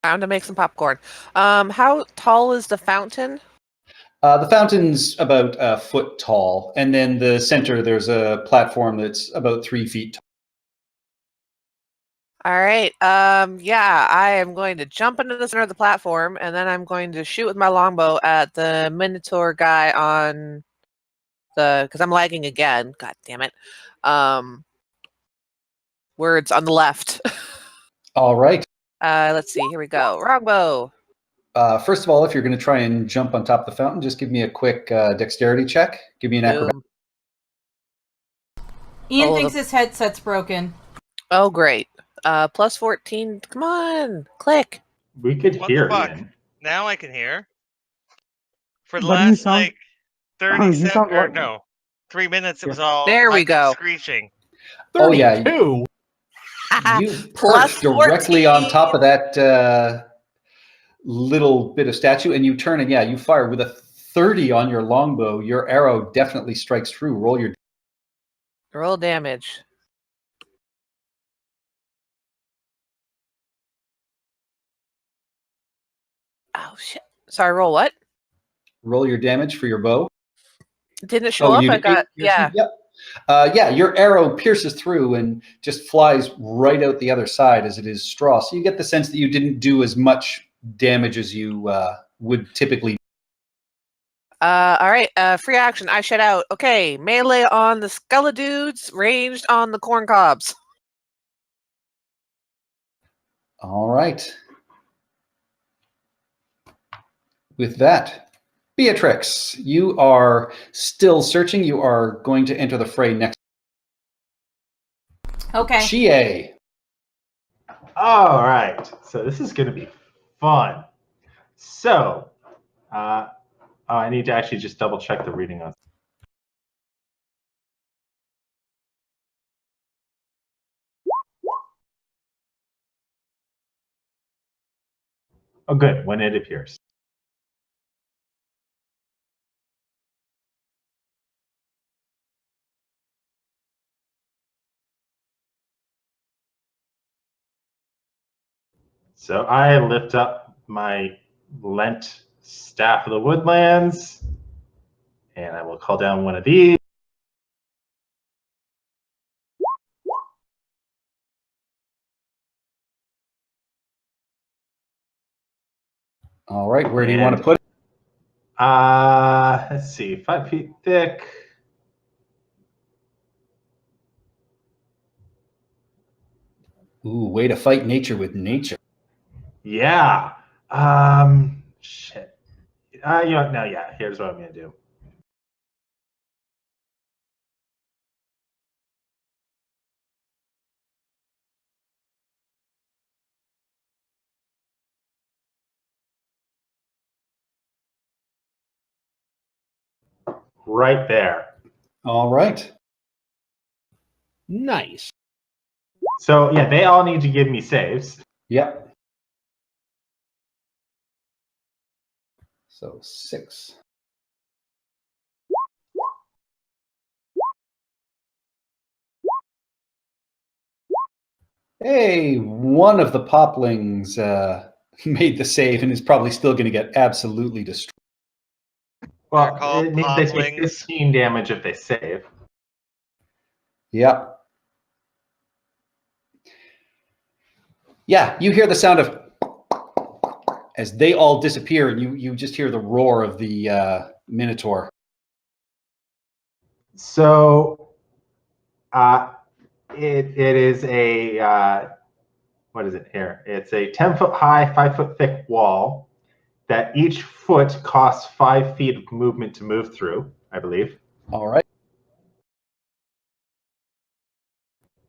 Time to make some popcorn. How tall is the fountain? The fountain's about a foot tall, and then the center, there's a platform that's about 3 feet tall. All right. Yeah, I am going to jump into the center of the platform, and then I'm going to shoot with my longbow at the Minotaur guy on the, because I'm lagging again. God damn it. Words on the left. All right. Let's see. Here we go. Longbow. First of all, if you're going to try and jump on top of the fountain, just give me a quick dexterity check. Give me an acrobat. Boom. Ian Oh, thinks his headset's broken. Oh, great. Plus 14. Come on. Click. We could What hear the fuck? Ian. Now I can hear. For the But you last sound- like 30 you seconds, sound or like- no, 3 minutes, it Yeah. was all There we high-pitched go. screeching. Oh, yeah. 32. You Plus perch directly on 14. top of that little bit of statue, and you turn and yeah, you fire with a 30 on your longbow. Your arrow definitely strikes through. Roll your. Roll damage. Oh, shit. Sorry, roll what? Roll your damage for your bow. Didn't it show up? I got, yeah. Yep. Yeah, your arrow pierces through and just flies right out the other side as it is straw. So you get the sense that you didn't do as much damage as you would typically. All right. Free action. I shut out. Okay. Melee on the Skeledudes, ranged on the corn cobs. All right. With that, Beatrix, you are still searching. You are going to enter the fray next. Okay. Chie. All right. So this is going to be fun. So, I need to actually just double check the reading on. Oh, good. When it appears. So I lift up my lent staff of the woodlands, and I will call down one of these. All right. Where do you want to put it? Let's see, 5 feet thick. Ooh, way to fight nature with nature. Yeah. Shit. You know, no, yeah. Here's what I'm gonna do. Right there. All right. Nice. So yeah, they all need to give me saves. Yep. So 6. Hey, one of the poplings made the save and is probably still going to get absolutely destroyed. Well, They're called it means they take poplings. 15 damage if they save. Yep. Yeah, you hear the sound of as they all disappear, and you just hear the roar of the Minotaur. So, it is a what is it here? It's a 10-foot high, 5-foot thick wall that each foot costs 5 feet of movement to move through, I believe. All right.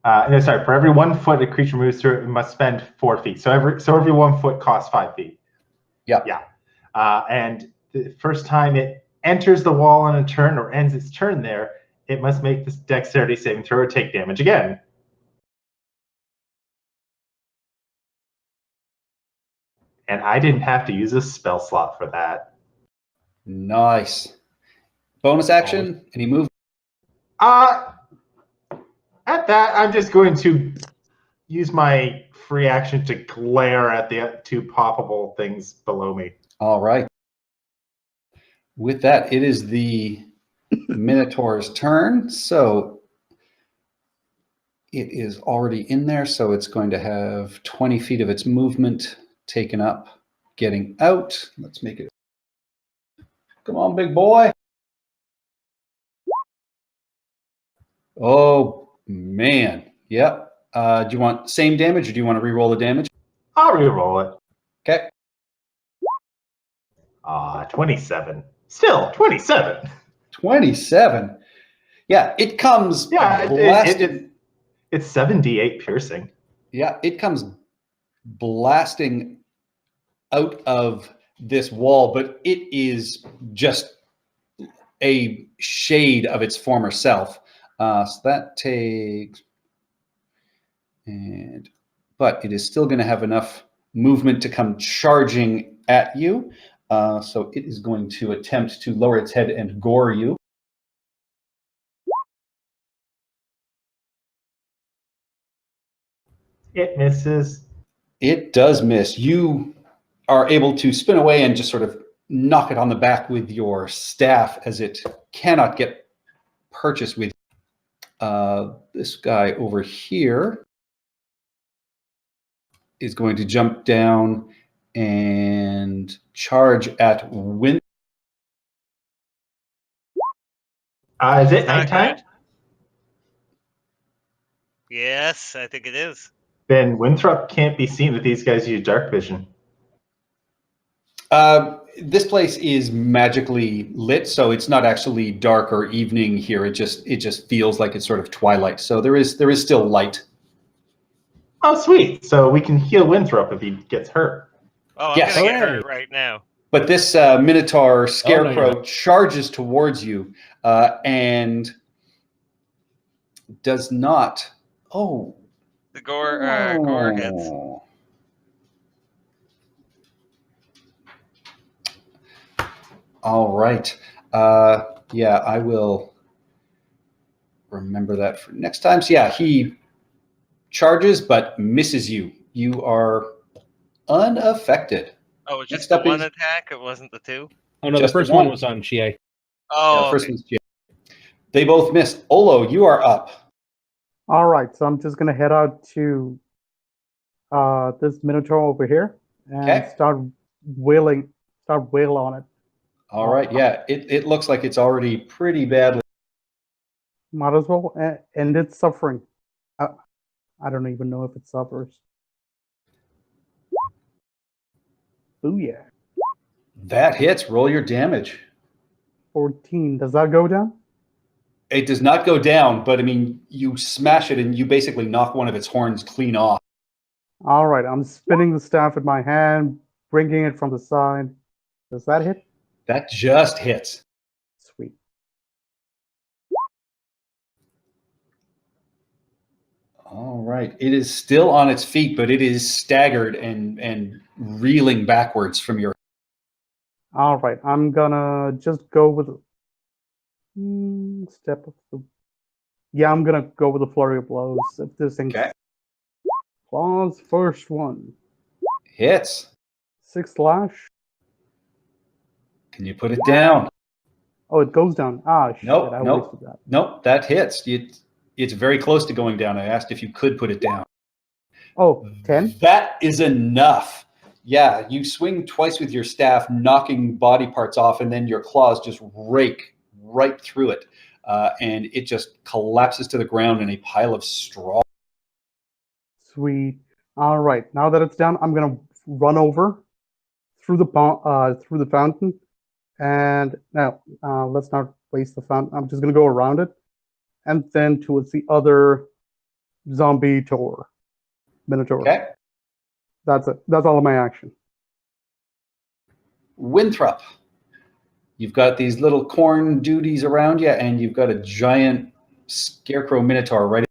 No, sorry. For every 1 foot a creature moves through, it must spend 4 feet. So every 1 foot costs 5 feet. Yeah. Yeah. And the first time it enters the wall on a turn or ends its turn there, it must make this dexterity saving throw or take damage again. And I didn't have to use a spell slot for that. Nice. Bonus action. Any move? At that, I'm just going to use my free action to glare at the 2 poppable things below me. All right. With that, it is the Minotaur's turn. So it is already in there. So it's going to have 20 feet of its movement taken up, getting out. Let's make it. Come on, big boy. Oh, man. Yep. Do you want same damage or do you want to re-roll the damage? I'll re-roll it. Okay. 27. Still, 27. 27. Yeah, it comes Yeah, blasted. It's 7d8 piercing. Yeah, it comes blasting out of this wall, but it is just a shade of its former self. So that takes, but it is still going to have enough movement to come charging at you. So it is going to attempt to lower its head and gore you. It misses. It does miss. You are able to spin away and just sort of knock it on the back with your staff as it cannot get purchase with this guy over here is going to jump down and charge at Win. Is it Not nighttime? good. Yes, I think it is. Then Winthrop can't be seen with these guys use dark vision. This place is magically lit, so it's not actually dark or evening here. It just feels like it's sort of twilight. So there is still light. Oh, sweet. So we can heal Winthrop if he gets hurt. Oh, I'm Yes. gonna get Hooray. hurt right now. But this Minotaur you're Scarecrow not. charges towards you and does not. Oh. The gore hits. Oh. All right. Yeah, I will remember that for next time. So yeah, he charges but misses you. You are unaffected. Oh, it's Next just the up one is- attack. It wasn't the 2. Oh no, Just the first the one one. was on Chie. Oh, Yeah, first okay. one's Jay. They both missed. Olo, you are up. All right, so I'm just gonna head out to this Minotaur over here and Okay. start wail on it. All right. Yeah, it looks like it's already pretty badly. Might as well end its suffering. I don't even know if it suffers. Booyah. That hits. Roll your damage. 14. Does that go down? It does not go down, but I mean, you smash it and you basically knock one of its horns clean off. All right, I'm spinning the staff in my hand, bringing it from the side. Does that hit? That just hits. Sweet. All right. It is still on its feet, but it is staggered and reeling backwards from your. All right, I'm gonna just go with step of the. Yeah, I'm gonna go with the flurry of blows. If this thing Okay. claws, first one, Hits. 6 slash. Can you put it down? Oh, it goes down. Ah, shit! Nope, I nope. wasted that. Nope, that hits. It's very close to going down. I asked if you could put it down. Oh, 10? That is enough. Yeah, you swing twice with your staff, knocking body parts off, and then your claws just rake right through it. And it just collapses to the ground in a pile of straw. Sweet. All right, now that it's down, I'm gonna run over through the fountain, and now let's not waste the fountain. I'm just gonna go around it, and then towards the other zombie Tor. Minotaur. Okay. That's it. That's all of my action. Winthrop, you've got these little corn duties around you, and you've got a giant scarecrow minotaur right.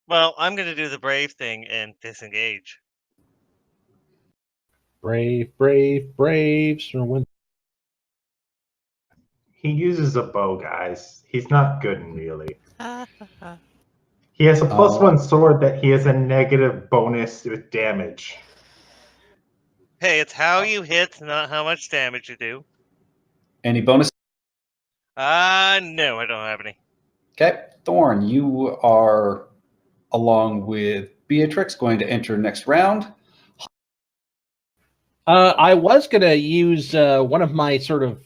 Well, I'm going to do the brave thing and disengage. Brave, brave, brave, Sir Win. He uses a bow, guys. He's not good in melee. He has a +1 sword that he has a negative bonus with damage. Hey, it's how you hit, not how much damage you do. Any bonus? No, I don't have any. Okay. Thorn, you are, along with Beatrix, going to enter next round. I was going to use one of my sort of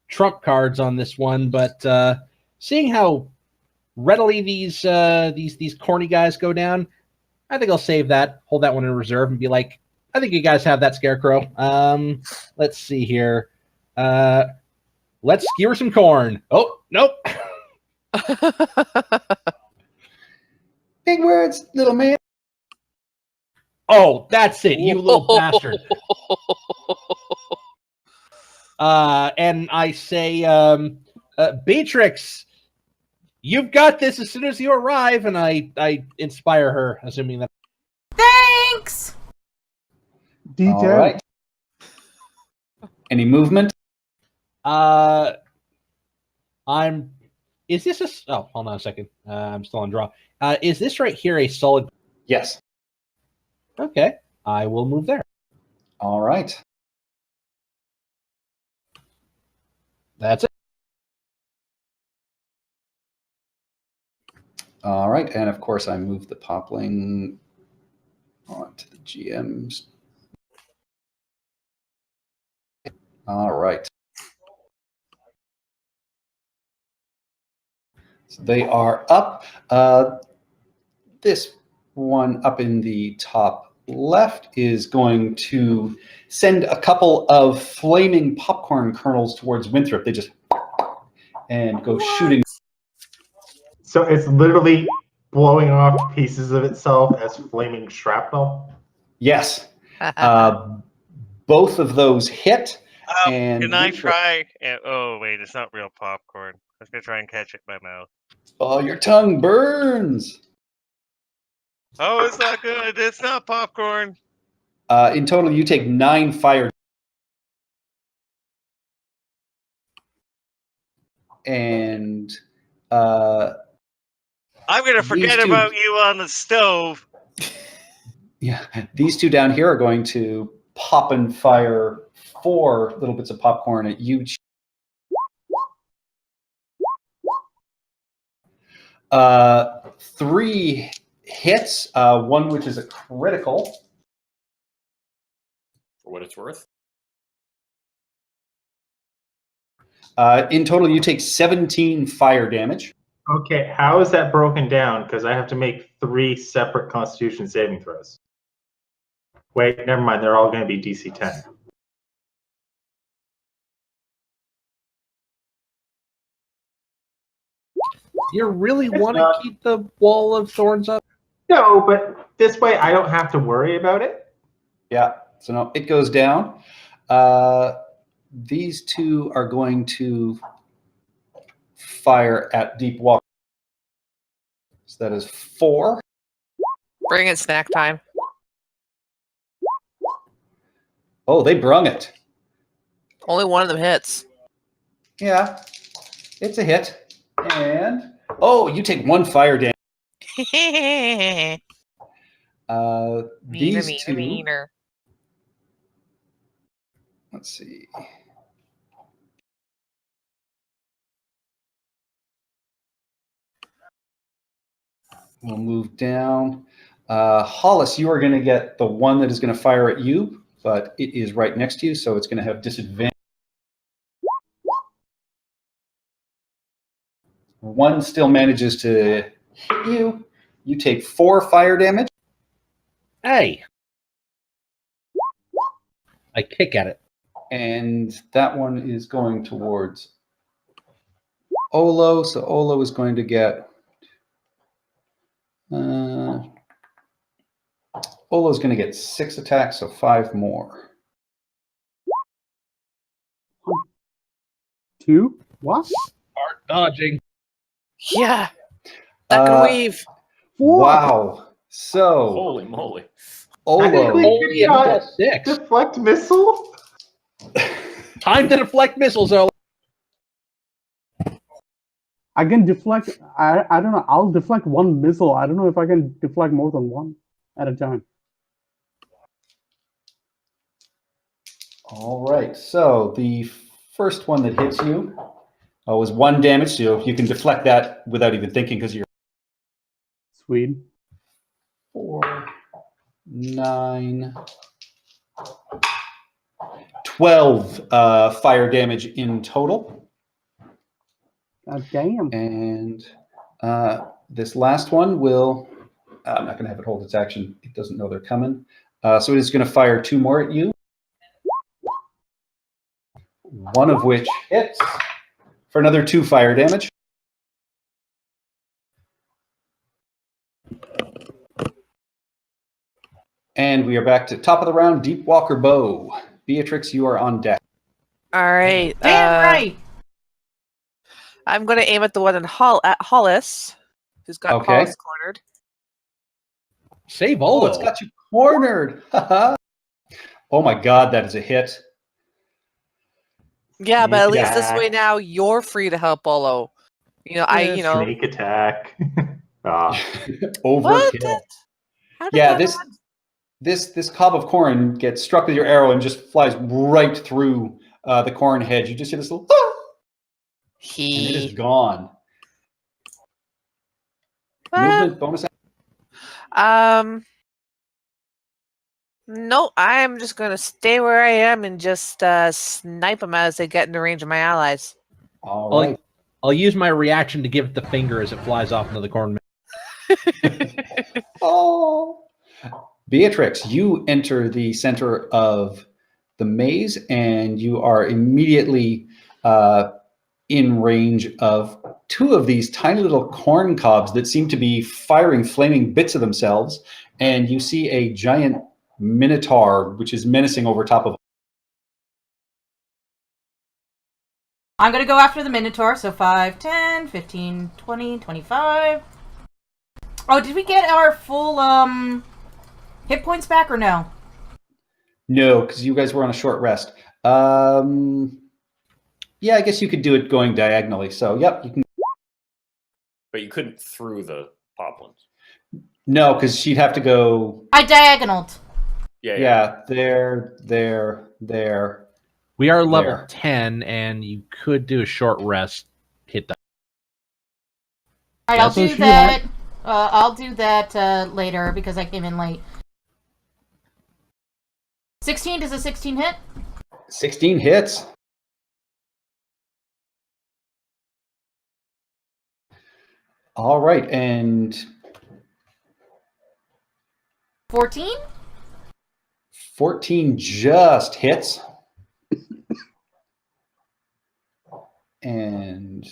trump cards on this one, but seeing how readily these corny guys go down, I think I'll save that, hold that one in reserve, and be like, I think you guys have that scarecrow. Let's see here. Let's skewer some corn. Oh, nope. Big words, little man. Oh, that's it, you little bastard. And I say, Beatrix, you've got this as soon as you arrive, and I inspire her, assuming that. Thanks! D10. All right. Any movement? Is this a? Oh, hold on a second. I'm still on draw. Is this right here a solid? Yes. Okay, I will move there. All right. That's it. All right, and of course I move the popling onto the GM's. All right. So they are up. This one up in the top left is going to send a couple of flaming popcorn kernels towards Winthrop. They just and go shooting. So it's literally blowing off pieces of itself as flaming shrapnel. Yes. Both of those hit. And Can I try? Oh, wait, it's not real popcorn. I was going to try and catch it in my mouth. Oh, your tongue burns. Oh, it's not good. It's not popcorn. In total, you take 9 fire. And I'm going to forget two- about you on the stove. yeah, these two down here are going to pop and fire 4 little bits of popcorn at you. 3 hits, 1 which is a critical. For what it's worth. In total, you take 17 fire damage. Okay, how is that broken down? Because I have to make 3 separate Constitution saving throws. Wait, never mind. They're all going to be DC 10. You really want to keep the wall of thorns up? No, but this way I don't have to worry about it. Yeah, so no, it goes down. These 2 are going to fire at Deep Walker. So that is 4. Bring it snack time. Oh, they brung it. Only one of them hits. Yeah, it's a hit. And, oh, you take 1 fire damage. These 2. Meaner. Let's see. We'll move down. Hollis, you are going to get the one that is going to fire at you, but it is right next to you, so it's going to have disadvantage. 1 still manages to hit you. You take 4 fire damage. Hey. I kick at it. And that one is going towards Olo. So Olo is going to get Olo's going to get 6 attacks, so 5 more. 2. What? Start dodging. Yeah. Duck and weave. Wow. So, Holy moly. Olo. Only a +6. Deflect missile? Time to deflect missiles, Olo. I can deflect. I don't know. I'll deflect 1 missile. I don't know if I can deflect more than 1 at a time. All right. So the first one that hits you was 1 damage. So you can deflect that without even thinking because you're Sweet. 4, 9, 12 fire damage in total. God damn. And this last one will, I'm not going to have it hold its action. It doesn't know they're coming. So it is going to fire 2 more at you. One of which hits for another 2 fire damage. And we are back to top of the round, Deep Walker Bow. Beatrix, you are on deck. All right. Damn right. I'm going to aim at the one in Hollis, who's got Okay. Hollis cornered. Save Oh, Olo. it's got you cornered. Oh my God, that is a hit. Yeah, but at least this Yeah. way now you're free to help Olo. Sneak attack. Overkill. How did Yeah, that this cob of corn gets struck with your arrow and just flies right through the corn hedge. You just hear this little, and it is gone. Movement bonus. No, I'm just gonna stay where I am and just snipe them as they get in the range of my allies. All I'll, right. I'll use my reaction to give it the finger as it flies off into the corn. Oh, Beatrix, you enter the center of the maze, and you are immediately in range of 2 of these tiny little corn cobs that seem to be firing flaming bits of themselves. And you see a giant minotaur, which is menacing over top of. I'm going to go after the Minotaur. So 5, 10, 15, 20, 25. Oh, did we get our full hit points back or no? No, because you guys were on a short rest. Yeah, I guess you could do it going diagonally. So, yep, you can. But you couldn't through the poplins. No, because she'd have to go. I diagonaled. Yeah, there. We are level There. 10, and you could do a short rest. Hit that. All right, I'll That's what do she that. I'll do that later because I came in late. 16, does a 16 hit? 16 hits. All right, and 14? 14 just hits. And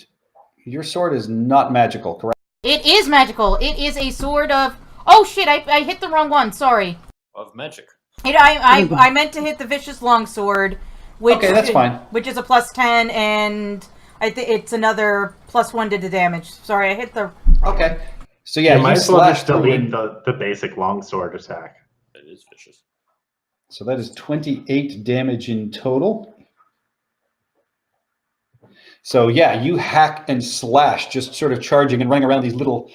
your sword is not magical, correct? It is magical. It is a sword of... Oh shit, I hit the wrong one. Sorry. Of magic. I meant to hit the Vicious Longsword, which Okay, that's fine. Which is a +10, and it's another +1 to the damage. Sorry, I hit the... Okay. So yeah, you might as well slash just through delete and- the basic longsword attack. It is vicious. So that is 28 damage in total. So yeah, you hack and slash, just sort of charging and running around these little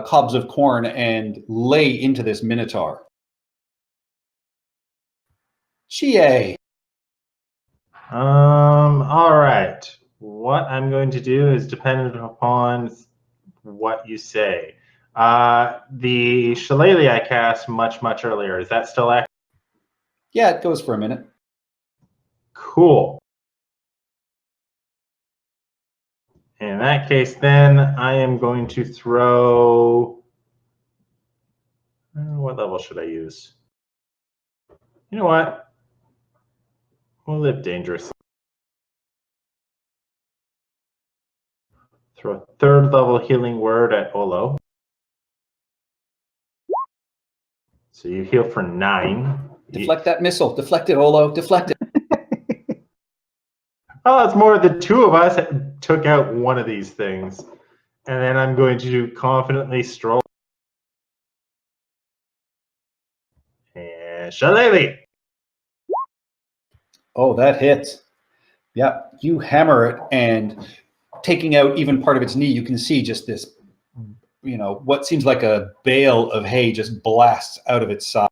cobs of corn and lay into this minotaur. Chie. All right. What I'm going to do is dependent upon what you say. The shillelagh I cast much earlier. Is that still active? Yeah, it goes for a minute. Cool. In that case, then I am going to throw. What level should I use? You know what? We'll live dangerously. Throw a 3rd level healing word at Olo. So you heal for 9. Deflect that missile. Deflect it, Olo. Deflect it. Oh, it's more the two of us took out one of these things. And then I'm going to confidently stroll. And Shillelagh. Oh, that hits. Yeah, you hammer it, and taking out even part of its knee, you can see just this, what seems like a bale of hay just blasts out of its side.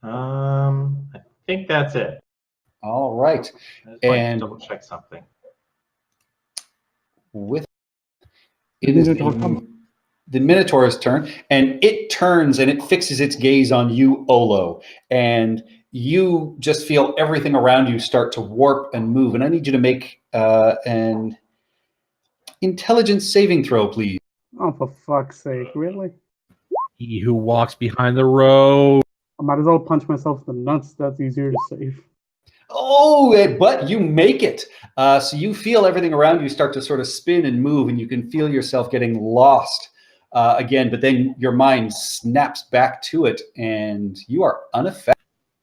I think that's it. All right. I just want to And double check something. With it is the Minotaur's turn, and it turns and it fixes its gaze on you, Olo, and you just feel everything around you start to warp and move. And I need you to make an intelligence saving throw, please. Oh, for fuck's sake, really? He who walks behind the road. I might as well punch myself in the nuts. That's easier to save. Oh, but you make it. So you feel everything around you start to sort of spin and move, and you can feel yourself getting lost again. But then your mind snaps back to it, and you are unaffected.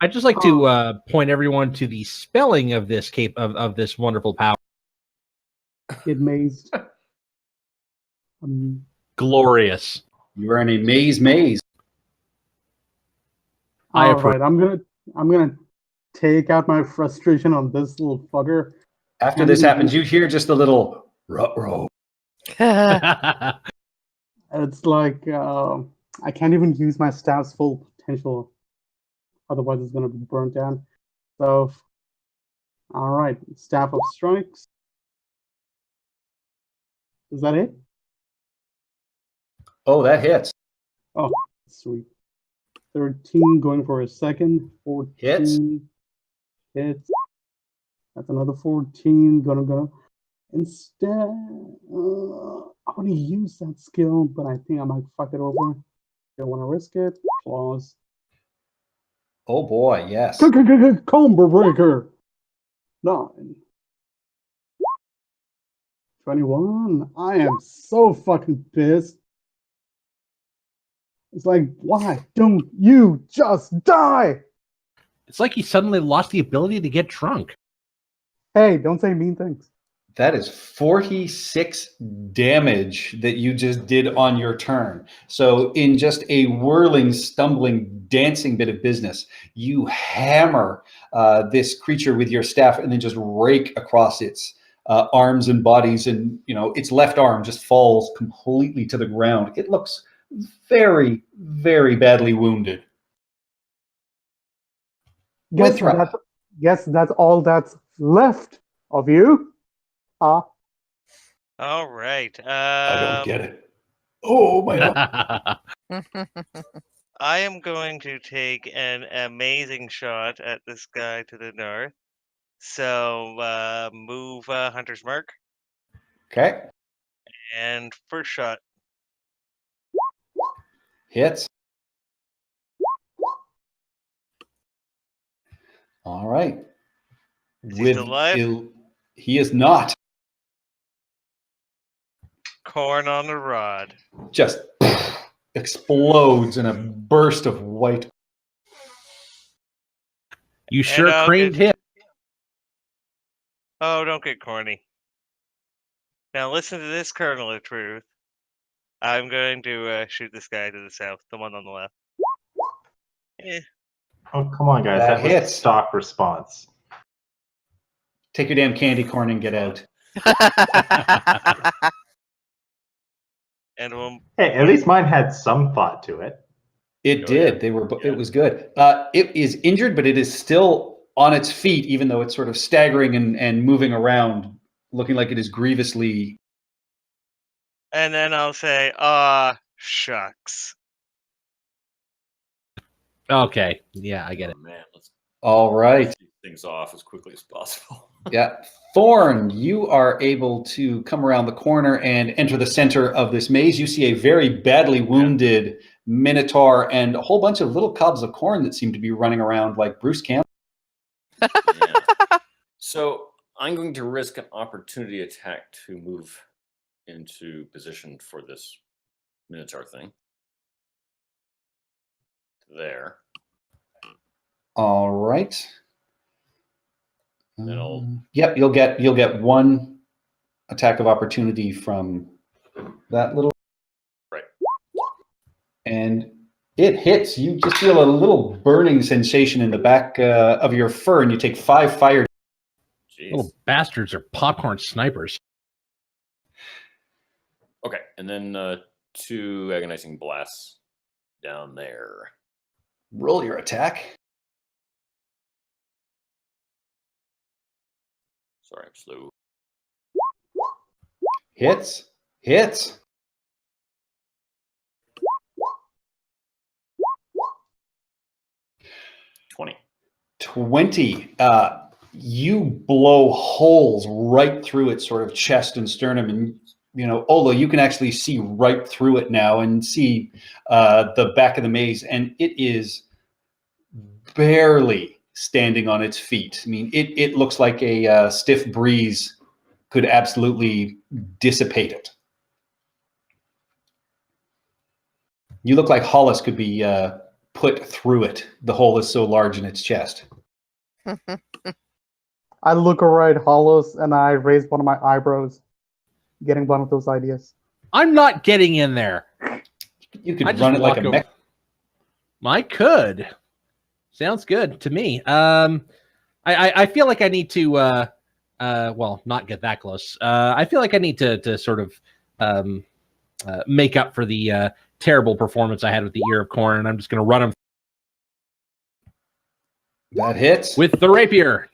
I'd just like to point everyone to the spelling of this of this wonderful power. Get mazed. Glorious. You are in a maze. All right, I'm gonna take out my frustration on this little fucker. After this happens, you hear just a little ruh-roh. It's like I can't even use my staff's full potential, otherwise it's gonna be burnt down. So, all right, Staff of Strikes. Is that it? Oh, that hits. Oh, sweet. 13 going for a second. 14 hits. That's another 14. Gonna. Instead, I want to use that skill, but I think I might fuck it over. Don't want to risk it. Claws. Oh boy, yes. Combo breaker. 9. 21. I am so fucking pissed. It's like, why don't you just die? It's like he suddenly lost the ability to get drunk. Hey, don't say mean things. That is 46 damage that you just did on your turn. So in just a whirling, stumbling, dancing bit of business, you hammer this creature with your staff and then just rake across its arms and bodies. And, its left arm just falls completely to the ground. It looks very, very badly wounded. Guess that's all that's left of you. All right. I don't get it. Oh my God. I am going to take an amazing shot at this guy to the north. So move Hunter's Mark. Okay. And first shot. Hits. All right. Is he still alive? He is not. Corn on the rod. Just explodes in a burst of white. You sure creamed him. Oh, don't get corny. Now listen to this kernel of truth. I'm going to shoot this guy to the south, the one on the left. Oh, come on, guys. That was a stock response. Take your damn candy corn and get out. And hey, at least mine had some thought to it. It did. It was good. It is injured, but it is still on its feet, even though it's sort of staggering and moving around, looking like it is grievously. And then I'll say, shucks. Okay. Yeah, I get it. Man, let's all right. get things off as quickly as possible. Yeah. Thorn, you are able to come around the corner and enter the center of this maze. You see a very badly wounded Minotaur and a whole bunch of little cobs of corn that seem to be running around like Bruce Campbell. Yeah. So I'm going to risk an opportunity attack to move into position for this Minotaur thing. There. All right. Then I'll... Yep, you'll get one attack of opportunity from that little. Right. And it hits. You just feel a little burning sensation in the back of your fur, and you take 5 fire. Jeez. Little bastards are popcorn snipers. Okay, and then 2 agonizing blasts down there. Roll your attack. Sorry, I'm slow. Hits. Hits. 20. You blow holes right through its sort of chest and sternum, and Olo, you can actually see right through it now and see the back of the maze, and it is barely standing on its feet. I mean, it looks like a stiff breeze could absolutely dissipate it. You look like Hollis could be put through it. The hole is so large in its chest. I look over at Hollis and I raise one of my eyebrows, getting one of those ideas. I'm not getting in there. You could run it like a mech. I could. Sounds good to me. I feel like I need to well, not get that close. I feel like I need to sort of make up for the terrible performance I had with the ear of corn, and I'm just going to run him. That hits with the rapier.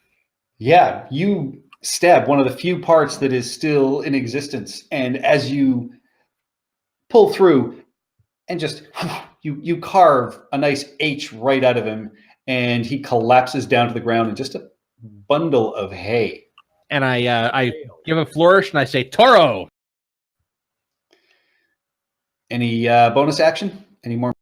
Yeah, you stab one of the few parts that is still in existence, and as you pull through and just you carve a nice H right out of him, and he collapses down to the ground in just a bundle of hay. And I give a flourish and I say, Toro. Any bonus action? Any more?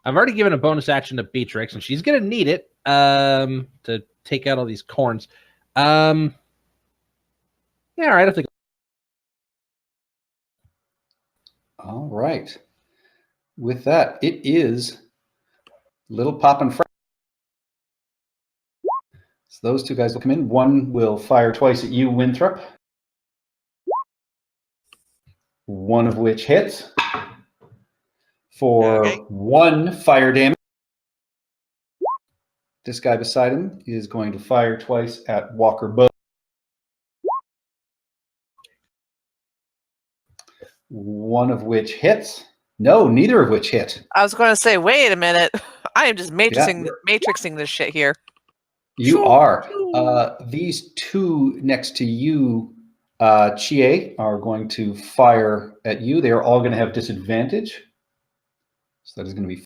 I've already given a bonus action to Beatrix, and she's going to need it to take out all these corns. Yeah, all right. I think. All right. With that, it is Little Pop and Frank. So those two guys will come in. One will fire twice at you, Winthrop. One of which hits for 1 fire damage. This guy beside him is going to fire twice at Walker Bow. One of which hits. No, neither of which hit. I was going to say, wait a minute. I am just matrixing this shit here. You are. These two next to you, Chie, are going to fire at you. They are all going to have disadvantage. So that is going to be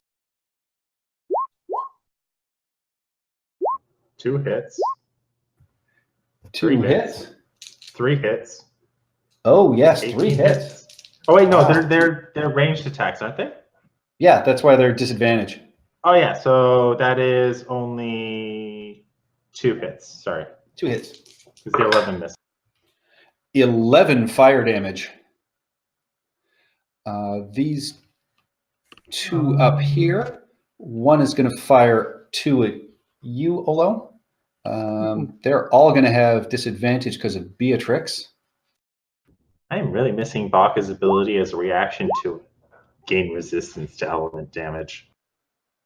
2 hits. 2 hits. 3 hits. Oh yes, 3 hits. Oh wait, no, they're ranged attacks, aren't they? Yeah, that's why they're disadvantage. Oh yeah, so that is only 2 hits. Sorry, 2 hits. Because the 11 missed. 11 fire damage. These two up here. One is going to fire 2 at you, Olo. They're all going to have disadvantage because of Beatrix. I am really missing Baka's ability as a reaction to gain resistance to element damage.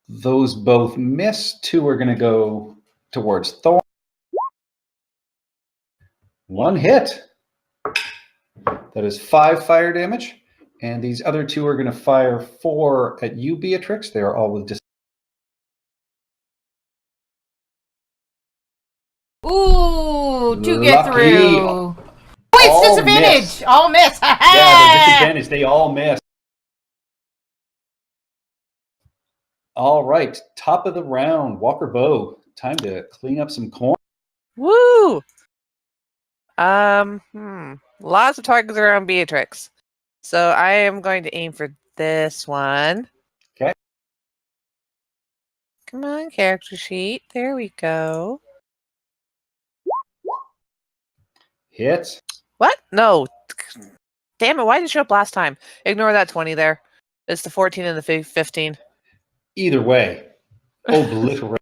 Those both miss. 2 are going to go towards Thorn. 1 hit. That is 5 fire damage. And these other 2 are going to fire 4 at you, Beatrix. They are all with disadvantage. Ooh, 2 get Lucky. through. Oh, it's All disadvantage. miss. All miss. Yeah, they're disadvantaged. They all miss. All right, top of the round, Walker Bow. Time to clean up some corn. Woo! Lots of targets around Beatrix. So I am going to aim for this one. Okay. Come on, character sheet. There we go. Hits. What? No. Damn it, why did it show up last time? Ignore that 20 there. It's the 14 and the 15. Either way, obliterate.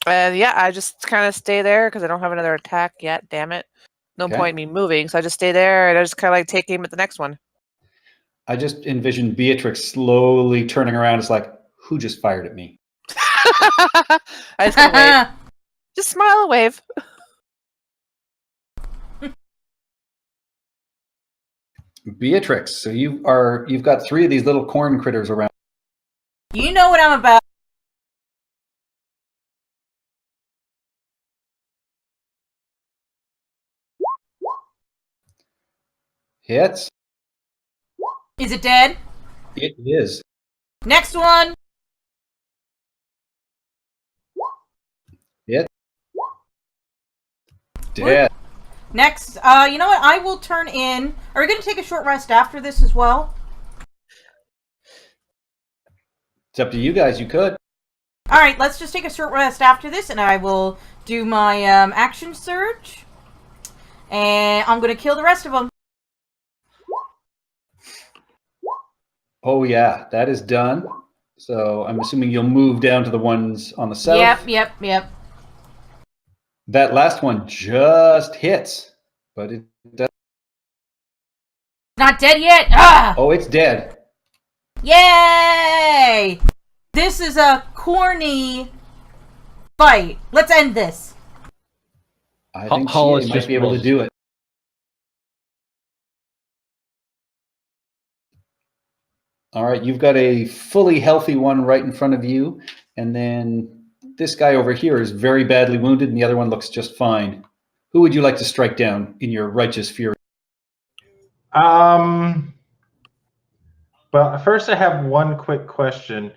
And yeah, I just kind of stay there because I don't have another attack yet. Damn it. No Okay. point in me moving, so I just stay there and I just kind of like take aim at the next one. I just envisioned Beatrix slowly turning around. It's like, who just fired at me? I just kind of wave. Just smile and wave. Beatrix, so you've got 3 of these little corn critters around. You know what I'm about. Hits. Is it dead? It is. Next one. Hit. Dead. Next, you know what? I will turn in. Are we going to take a short rest after this as well? It's up to you guys. You could. All right, let's just take a short rest after this, and I will do my action surge. And I'm going to kill the rest of them. Oh yeah, that is done. So I'm assuming you'll move down to the ones on the south. Yep. That last one just hits, but it does. Not dead yet. Ah! Oh, it's dead. Yay! This is a corny fight. Let's end this. I think Hollis she might just be able to rolls. do it. All right, you've got a fully healthy one right in front of you, and then this guy over here is very badly wounded, and the other one looks just fine. Who would you like to strike down in your righteous fury? Well, first I have one quick question,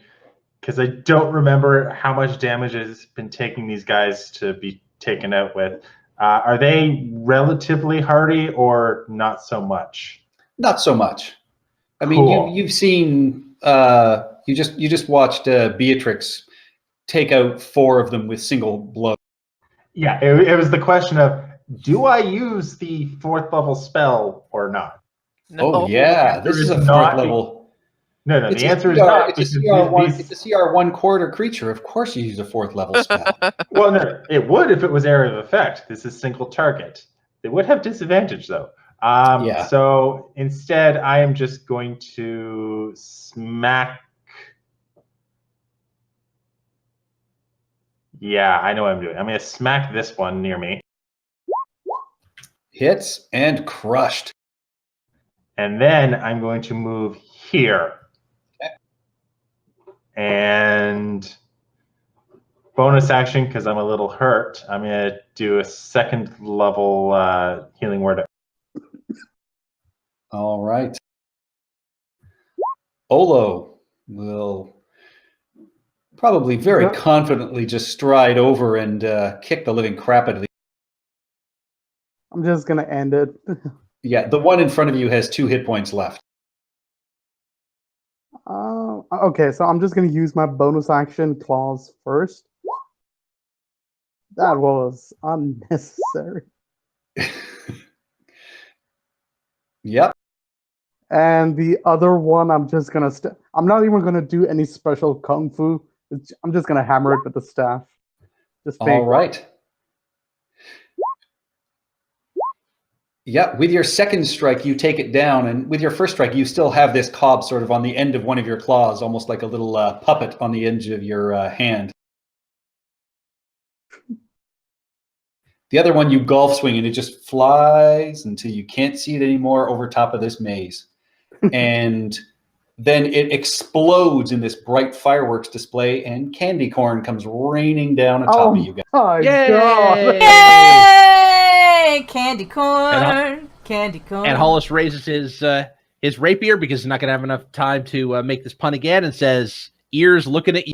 because I don't remember how much damage has been taking these guys to be taken out with. Are they relatively hardy or not so much? Not so much. I mean, Cool. you've seen you just watched Beatrix take out 4 of them with single blow. Yeah, it was the question of, do I use the 4th level spell or not? No. Oh yeah, this is a 4th level. No, It's the a answer is CR not. It's because a CR1. these- It's a CR1 quarter creature. Of course, you use a 4th level spell. Well, no, it would if it was area of effect. This is single target. They would have disadvantage though. Yeah. So instead, I am just going to smack. Yeah, I know what I'm doing. I'm going to smack this one near me. Hits and crushed. And then I'm going to move here. And bonus action, because I'm a little hurt, I'm going to do a 2nd level healing word. All right. Olo will probably very confidently just stride over and kick the living crap out of the. I'm just gonna end it. Yeah, the one in front of you has 2 hit points left. Okay, so I'm just gonna use my bonus action clause first. That was unnecessary. Yep. And the other one, I'm just gonna. I'm not even gonna do any special kung fu. I'm just gonna hammer it with the staff. Just All right. Yeah, with your 2nd strike, you take it down, and with your 1st strike, you still have this cob sort of on the end of one of your claws, almost like a little puppet on the edge of your hand. The other one, you golf swing, and it just flies until you can't see it anymore over top of this maze. And then it explodes in this bright fireworks display, and candy corn comes raining down on top of you guys. Oh my Yay! god! Yay! Candy corn. Candy corn. And Hollis raises his rapier because he's not going to have enough time to make this pun again, and says, "Ears looking at you."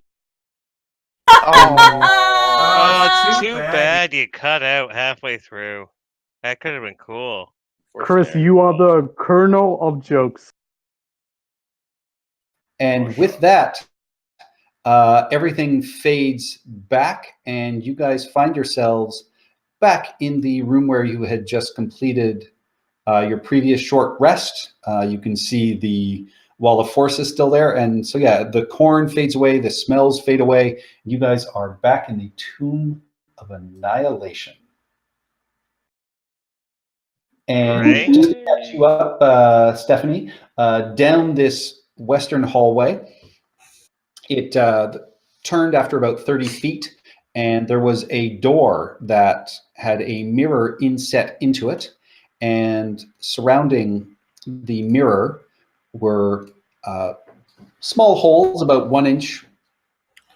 Oh, it's too bad you cut out halfway through. That could have been cool. Chris, you are the colonel of jokes. And with that, everything fades back, and you guys find yourselves back in the room where you had just completed your previous short rest. You can see the wall of force is still there. And so, yeah, the corn fades away, the smells fade away. You guys are back in the Tomb of Annihilation. And Great. just to catch you up, Stephanie, down this western hallway, it turned after about 30 feet, and there was a door that had a mirror inset into it. And surrounding the mirror were small holes about 1 inch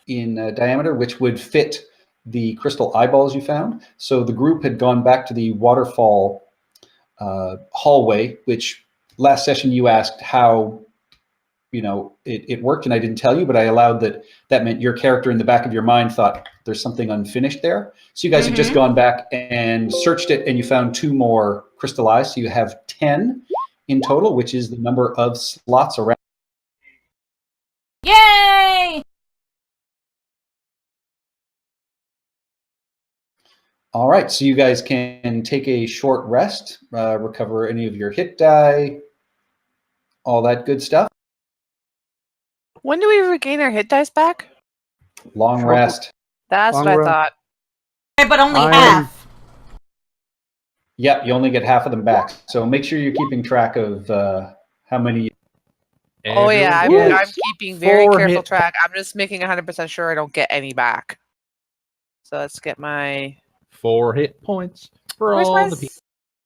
in diameter, which would fit the crystal eyeballs you found. So the group had gone back to the waterfall hallway, which last session you asked how it worked, and I didn't tell you, but I allowed that meant your character in the back of your mind thought there's something unfinished there. So you guys had just gone back and searched it, and you found 2 more crystal eyes. So you have 10 in total, which is the number of slots around. Yay! All right, so you guys can take a short rest, recover any of your hit die, all that good stuff. When do we regain our hit dice back? Long Short rest. That's Long what I rest. thought. Okay, but only I'm- half. Yep, you only get half of them back. So make sure you're keeping track of how many. Oh yeah, Everyone I'm gets keeping very 4 careful hit- track. I'm just making 100% sure I don't get any back. So let's get my. 4 hit points for Where's all my? the people.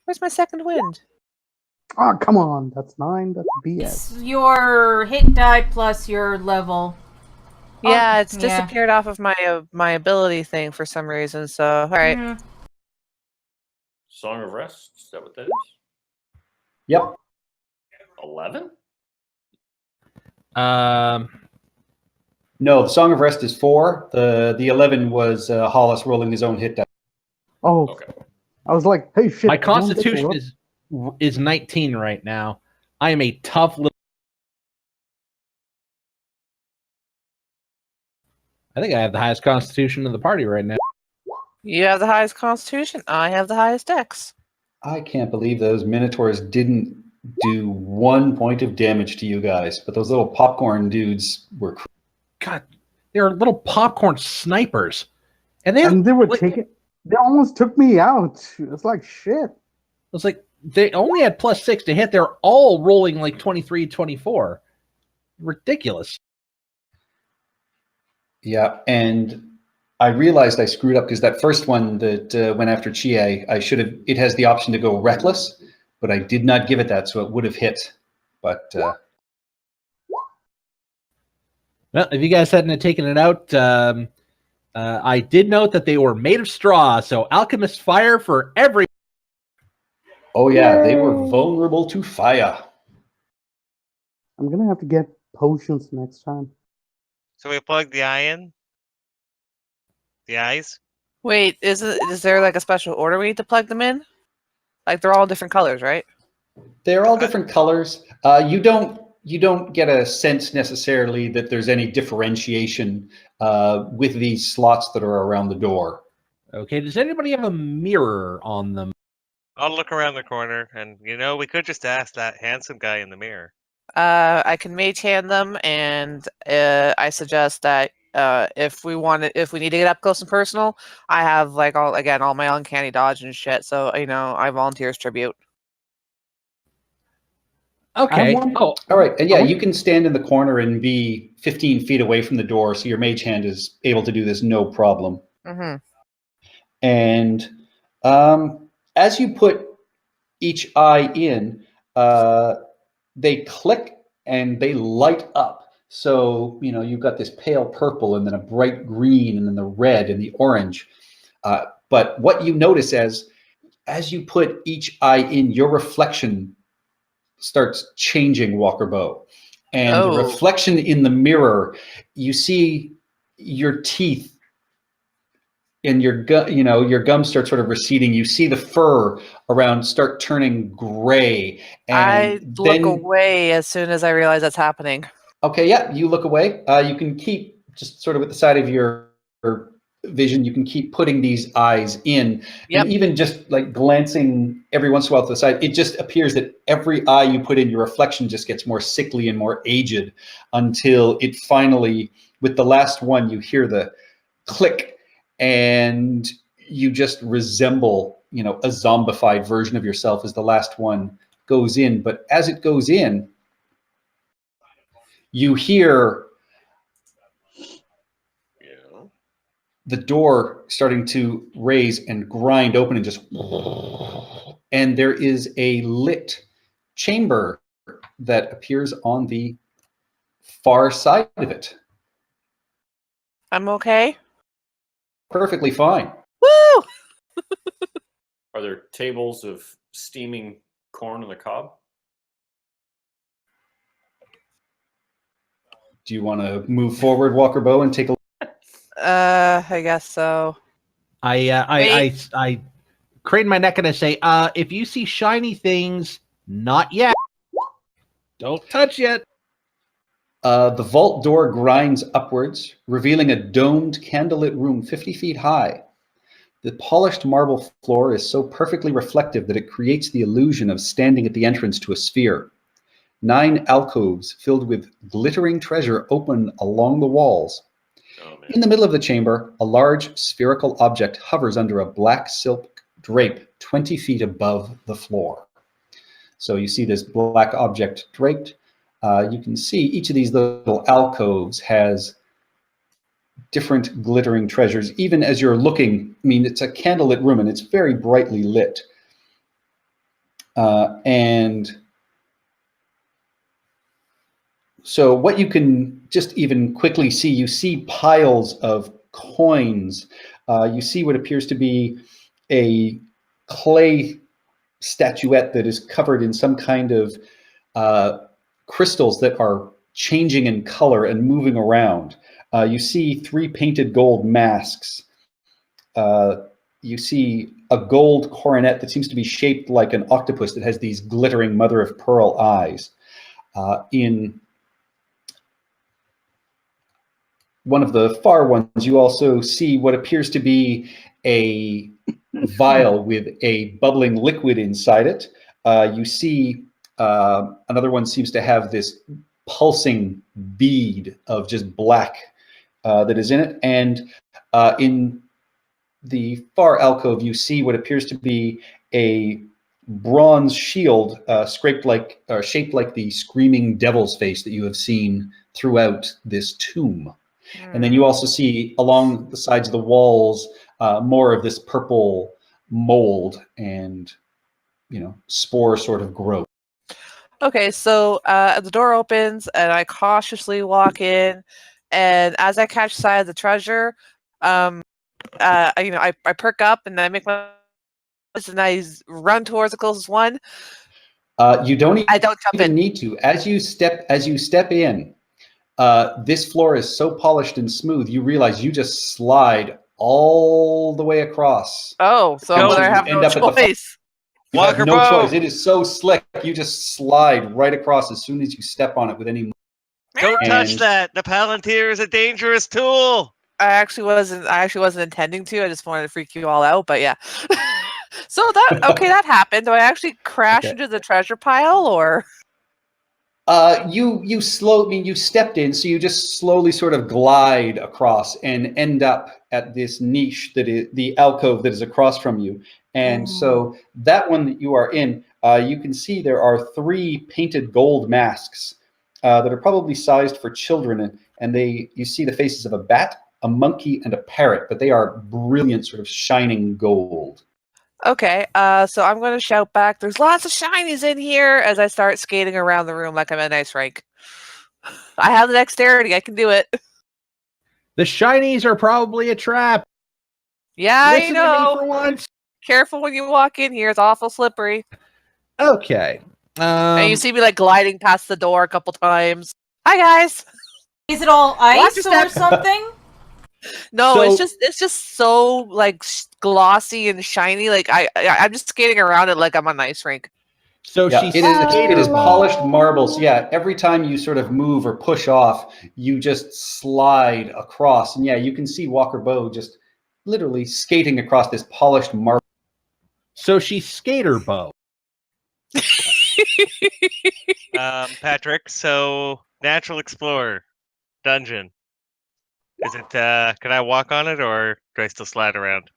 Where's my second wind? Oh, come on. That's 9. That's BS. It's your hit die plus your level. Yeah, it's yeah. disappeared off of my ability thing for some reason. So all right. Mhm. Song of Rest. Is that what that is? Yep. 11? No, the Song of Rest is 4. The 11 was Hollis rolling his own hit die. Oh, Okay. I was like, hey, shit. My I don't get to constitution look. is 19 right now. I am a tough little. I think I have the highest constitution of the party right now. You have the highest constitution. I have the highest dex. I can't believe those Minotaurs didn't do 1 point of damage to you guys, but those little popcorn dudes were. God, they're little popcorn snipers, and they were like, taking. They almost took me out. It's like shit. It's like they only had +6 to hit. They're all rolling like 23, 24. Ridiculous. Yeah, and I realized I screwed up because that first one that went after Chie, I should have. It has the option to go reckless, but I did not give it that, so it would have hit. But Well, if you guys hadn't taken it out, I did note that they were made of straw, so alchemist fire for every. oh yeah, they were vulnerable to fire. I'm gonna have to get potions next time. So we plug the eye in. The eyes. Wait, is there like a special order we need to plug them in? Like they're all different colors, right? They're all different colors. You don't get a sense necessarily that there's any differentiation with these slots that are around the door. Okay, does anybody have a mirror on them? I'll look around the corner, and we could just ask that handsome guy in the mirror. I can mage hand them, and I suggest that if we need to get up close and personal, I have like all my uncanny dodge and shit. So I volunteer as tribute. Okay. All right. And yeah, you can stand in the corner and be 15 feet away from the door, so your mage hand is able to do this no problem. Mm-hmm. And as you put each eye in, they click and they light up. So, you've got this pale purple and then a bright green and then the red and the orange. But what you notice as you put each eye in, your reflection starts changing, Walker Bow. And the reflection in the mirror, you see your teeth and your gums start sort of receding. You see the fur around start turning gray. And I look away as soon as I realize that's happening. Okay, yeah, you look away. You can keep just sort of with the side of your vision, you can keep putting these eyes in. Yep. And even just like glancing every once in a while to the side, it just appears that every eye you put in, your reflection just gets more sickly and more aged until it finally, with the last one, you hear the click and you just resemble, you know, a zombified version of yourself as the last one goes in. But as it goes in, you hear the door starting to raise and grind open and just, and there is a lit chamber that appears on the far side of it. I'm okay. Perfectly fine. Woo! Are there tables of steaming corn on the cob? Do you want to move forward, Walker Bow, and take a I guess so. I crane my neck and I say, if you see shiny things, not yet. Don't touch yet. The vault door grinds upwards, revealing a domed, candlelit room 50 feet high. The polished marble floor is so perfectly reflective that it creates the illusion of standing at the entrance to a sphere. 9 alcoves filled with glittering treasure open along the walls. In the middle of the chamber, a large spherical object hovers under a black silk drape 20 feet above the floor. So you see this black object draped. You can see each of these little alcoves has different glittering treasures. Even as you're looking, I mean, it's a candlelit room and it's very brightly lit. And so what you can just even quickly see, you see piles of coins. You see what appears to be a clay statuette that is covered in some kind of crystals that are changing in color and moving around. You see 3 painted gold masks. You see a gold coronet that seems to be shaped like an octopus that has these glittering mother of pearl eyes. In one of the far ones, you also see what appears to be a vial with a bubbling liquid inside it. You see another one seems to have this pulsing bead of just black that is in it. And in the far alcove, you see what appears to be a bronze shield shaped like the screaming devil's face that you have seen throughout this tomb. And then you also see along the sides of the walls more of this purple mold and, you know, spore sort of growth. Okay, so the door opens and I cautiously walk in, and as I catch sight of the treasure, I perk up and I make my and I run towards the closest one. You don't I don't jump even in. need to. As you step in, this floor is so polished and smooth, you realize you just slide all the way across. Oh, so I'm gonna have no choice. You have no choice. It is so slick. You just slide right across as soon as you step on it with any. Don't touch that. The Palantir is a dangerous tool. I actually wasn't intending to. I just wanted to freak you all out, but yeah. So that happened. Do I actually crash into the treasure pile, or? You stepped in, so you just slowly sort of glide across and end up at this niche that is the alcove that is across from you. And so that one that you are in, you can see there are 3 painted gold masks that are probably sized for children, and you see the faces of a bat, a monkey, and a parrot, but they are brilliant, sort of shining gold. Okay, so I'm going to shout back, "There's lots of shinies in here," as I start skating around the room like I'm an ice rink. I have the dexterity, I can do it. The shinies are probably a trap. Yeah, Listen I know. to me for once. Careful when you walk in here, it's awful slippery. Okay. And you see me like gliding past the door a couple times. Hi guys. Is it all ice or something? No, So- it's just so like glossy and shiny. Like I'm just skating around it like I'm on an ice rink. So Yeah, she's it is skater polished marbles. Yeah, every time you sort of move or push off, you just slide across. And yeah, you can see Walker Bow just literally skating across this polished marble. So she's skater bow. Patrick, so Natural Explorer dungeon. Is it can I walk on it or do I still slide around?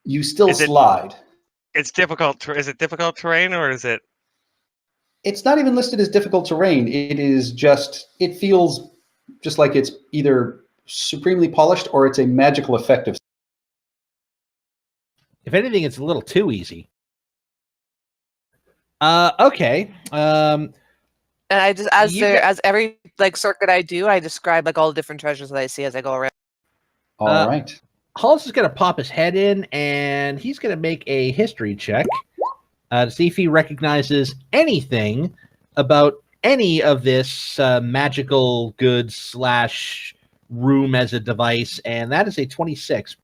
You still Is it- slide. It's difficult. Is it difficult terrain or is it? It's not even listed as difficult terrain. It is just, it feels just like it's either supremely polished or it's a magical effect of. If anything, it's a little too easy. Okay. And I just as every like circuit I do, I describe like all the different treasures that I see as I go around. All right. Hollis is going to pop his head in, and he's going to make a history check to see if he recognizes anything about any of this magical goods / room as a device, and that is a 26.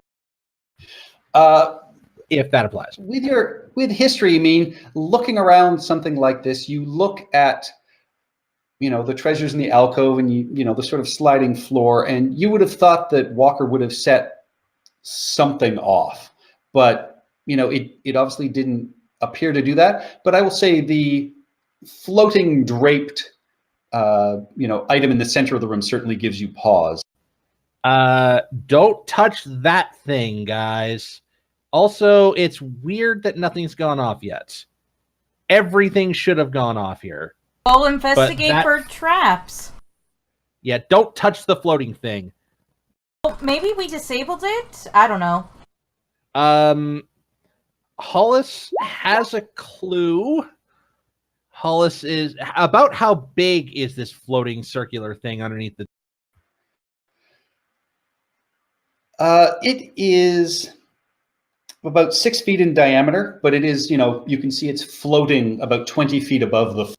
If that applies. With history, I mean, looking around something like this, you look at, the treasures in the alcove and the sort of sliding floor, and you would have thought that Walker would have set something off, but it obviously didn't appear to do that. But I will say the floating draped item in the center of the room certainly gives you pause. Don't touch that thing, guys. Also, it's weird that nothing's gone off yet. Everything should have gone off here. Go investigate for traps. Yeah, don't touch the floating thing. Well, maybe we disabled it? I don't know. Hollis has a clue. Hollis is about how big is this floating circular thing underneath the. It is about 6 feet in diameter, but it is, you can see it's floating about 20 feet above the.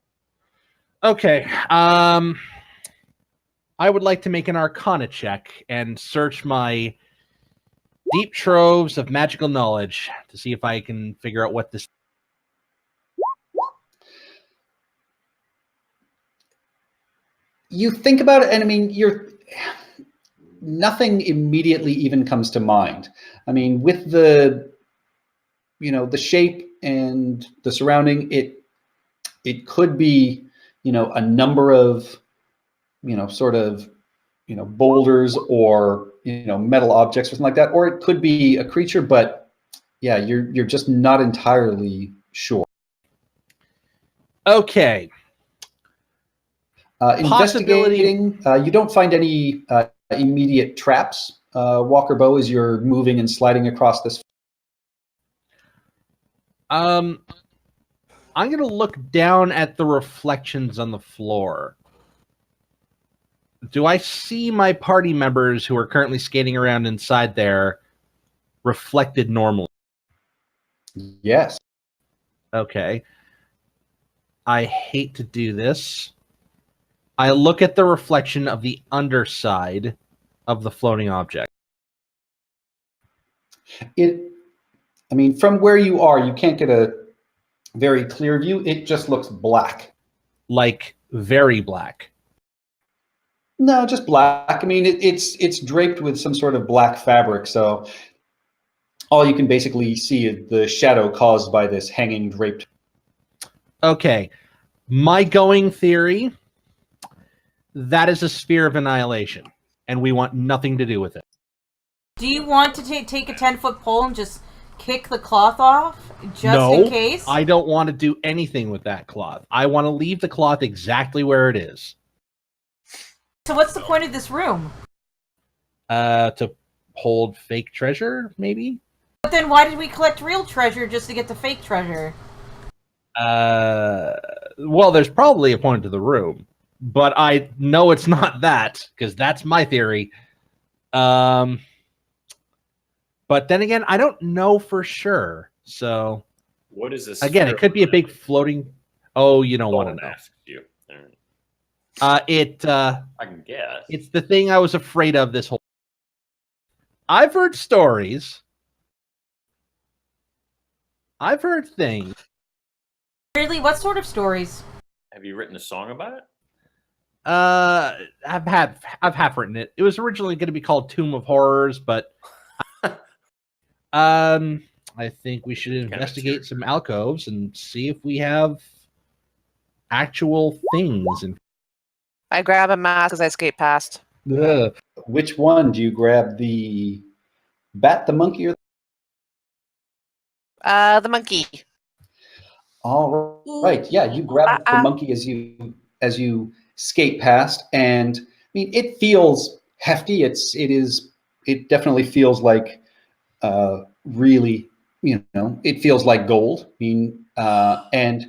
Okay. I would like to make an Arcana check and search my deep troves of magical knowledge to see if I can figure out what this. You think about it, and I mean, nothing immediately even comes to mind. I mean, with the shape and the surrounding, it could be, a number of, boulders or, metal objects or something like that, or it could be a creature, but yeah, you're just not entirely sure. Okay. Investigating, you don't find any immediate traps, Walker Bow, as you're moving and sliding across this. I'm going to look down at the reflections on the floor. Do I see my party members who are currently skating around inside there reflected normally? Yes. Okay. I hate to do this. I look at the reflection of the underside of the floating object. I mean, from where you are, you can't get a very clear view. It just looks black. Like very black. No, just black. I mean, it's draped with some sort of black fabric, so all you can basically see is the shadow caused by this hanging draped. Okay. My going theory, that is a sphere of annihilation, and we want nothing to do with it. Do you want to take a 10-foot pole and just kick the cloth off, just in case? I don't want to do anything with that cloth. I want to leave the cloth exactly where it is. So what's the point of this room? To hold fake treasure, maybe? But then why did we collect real treasure just to get the fake treasure? Well, there's probably a point to the room, but I know it's not that, because that's my theory. But then again, I don't know for sure. So what is this? Again, it could be a big floating. Oh, you don't want to know. You. I can guess. It's the thing I was afraid of this whole. I've heard stories. I've heard things Really? What sort of stories? Have you written a song about it? I've half written it. It was originally going to be called Tomb of Horrors, but I think we should investigate some alcoves and see if we have actual things. I grab a mask as I skate past. Which one do you grab? The bat, the monkey, or The monkey. all right? Yeah, you grab the monkey as you skate past, and I mean it feels hefty. It definitely feels like really, it feels like gold. I mean, and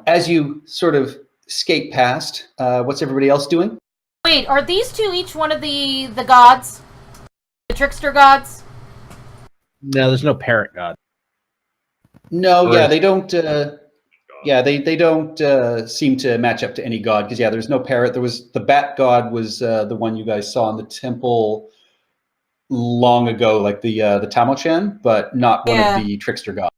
as you sort of skate past, what's everybody else doing? Wait, are these two each one of the gods? The trickster gods? No, there's no parrot god. No, yeah, they don't. They don't seem to match up to any god because there's no parrot. There was the bat god was the one you guys saw in the temple long ago, like the Tamochan, but not one of the trickster gods.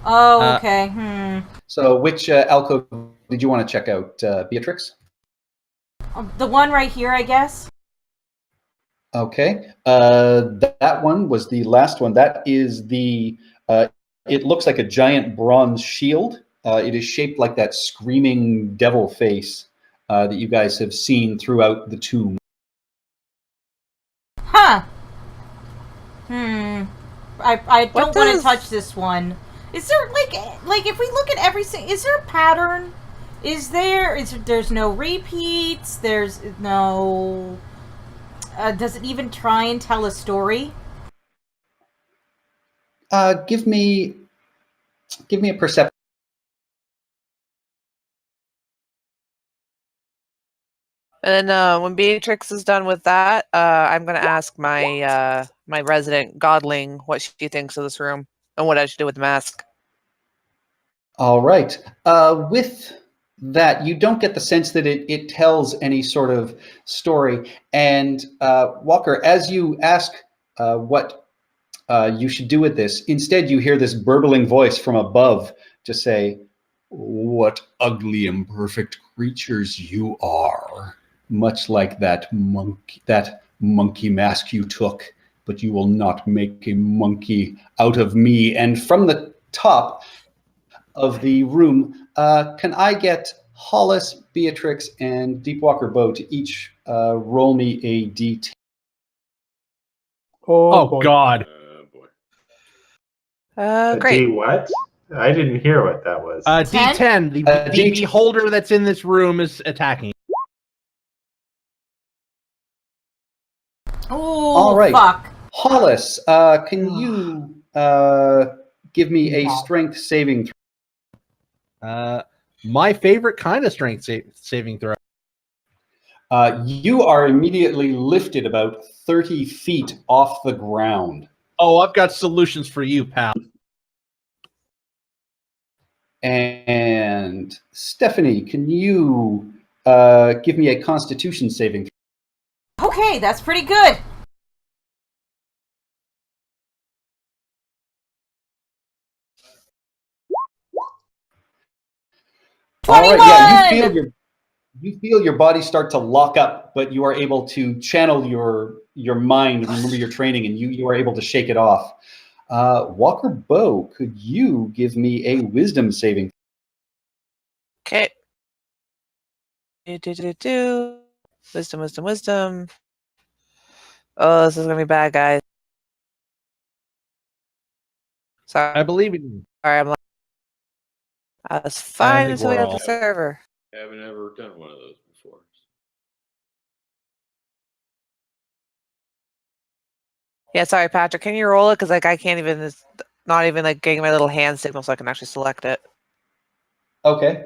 Oh, okay. So, which alcove did you want to check out, Beatrix? The one right here, I guess. Okay, that one was the last one. That is the. It looks like a giant bronze shield. It is shaped like that screaming devil face that you guys have seen throughout the tomb. Huh. I don't want to touch this one. Is there like if we look at everything, is there a pattern? There's no repeats? There's no. Does it even try and tell a story? Give me a perception. And when Beatrix is done with that, I'm going to ask my my resident godling what she thinks of this room and what I should do with the mask. All right. With that, you don't get the sense that it tells any sort of story. And Walker, as you ask what you should do with this, instead you hear this burbling voice from above just say, "What ugly, imperfect creatures you are. Much like that monkey mask you took, but you will not make a monkey out of me." And from the top of the room, can I get Hollis, Beatrix, and Deepwalker Bow to each roll me a D10? Oh God. Great. D what? I didn't hear what that was. D10. The beholder that's in this room is attacking. Oh, all right. Fuck. Hollis, can you give me a strength saving throw? My favorite kind of strength saving throw. You are immediately lifted about 30 feet off the ground. Oh, I've got solutions for you, pal. And Stephanie, can you give me a Constitution saving throw? Okay, that's pretty good. All right, yeah, you feel your body start to lock up, but you are able to channel your mind and remember your training, and you are able to shake it off. Walker Bow, could you give me a Wisdom saving? Okay. Wisdom. Oh, this is gonna be bad, guys. Sorry. I believe in you. Sorry, I was fine until we got the server. Haven't ever done one of those before. Yeah, sorry, Patrick. Can you roll it? Because I can't even. It's not even getting my little hand signal, so I can actually select it. Okay.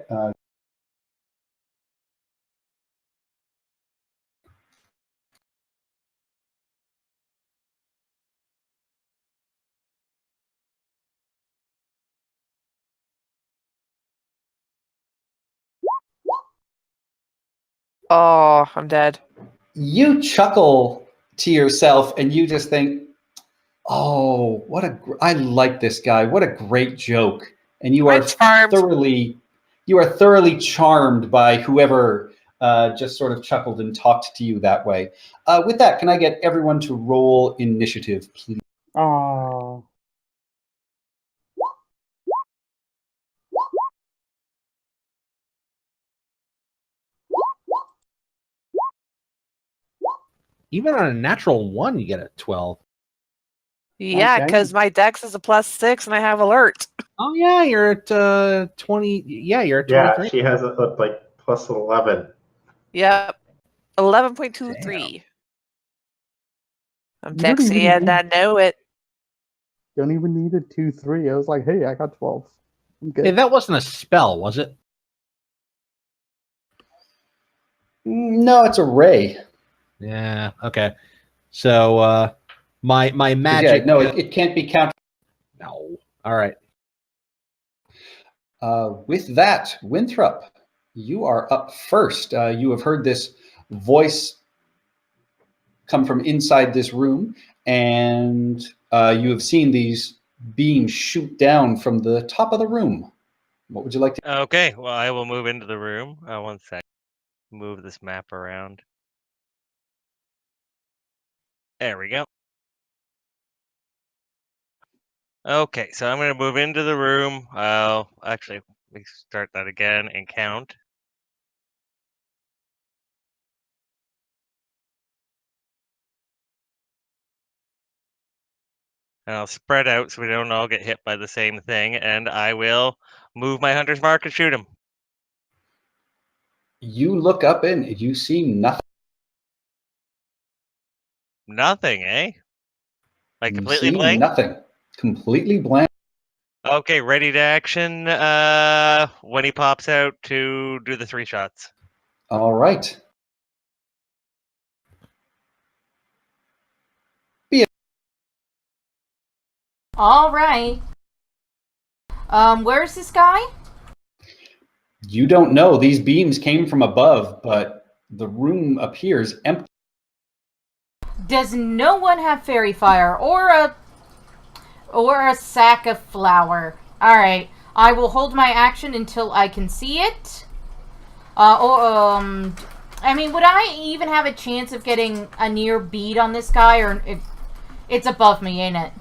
Oh, I'm dead. You chuckle to yourself, and you just think, "Oh, I like this guy. What a great joke." and you are It's farmed. thoroughly charmed by whoever just sort of chuckled and talked to you that way. With that, can I get everyone to roll initiative, please? Oh. Even on a natural 1, you get a 12. Yeah, Okay. because my dex is a +6 and I have alert. Oh yeah, you're at 20. Yeah, you're at 23. Yeah, she has it at like plus 11. Yep. 11.23. I'm You don't Dexy even and I know it. Don't even need a 2-3. I was like, hey, I got 12. I'm good. Hey, that wasn't a spell, was it? No, it's a ray. Yeah. Okay. So my magic. Yeah, no, it can't be counted. No. All right. With that, Winthrop, you are up first. You have heard this voice come from inside this room, and you have seen these beams shoot down from the top of the room. What would you like to? Okay, well, I will move into the room. 1 sec. Move this map around. There we go. Okay, so I'm going to move into the room. Actually, we start that again and count. And I'll spread out so we don't all get hit by the same thing. And I will move my hunter's mark and shoot him. You look up and you see nothing. Nothing, eh? Like You completely see blank? nothing. Completely blank. Okay, ready to action when he pops out to do the 3 shots. All right. All right. Where's this guy? You don't know. These beams came from above, but the room appears empty. Does no one have fairy fire or a sack of flour? All right. I will hold my action until I can see it. I mean, would I even have a chance of getting a near bead on this guy, or it's above me, ain't it?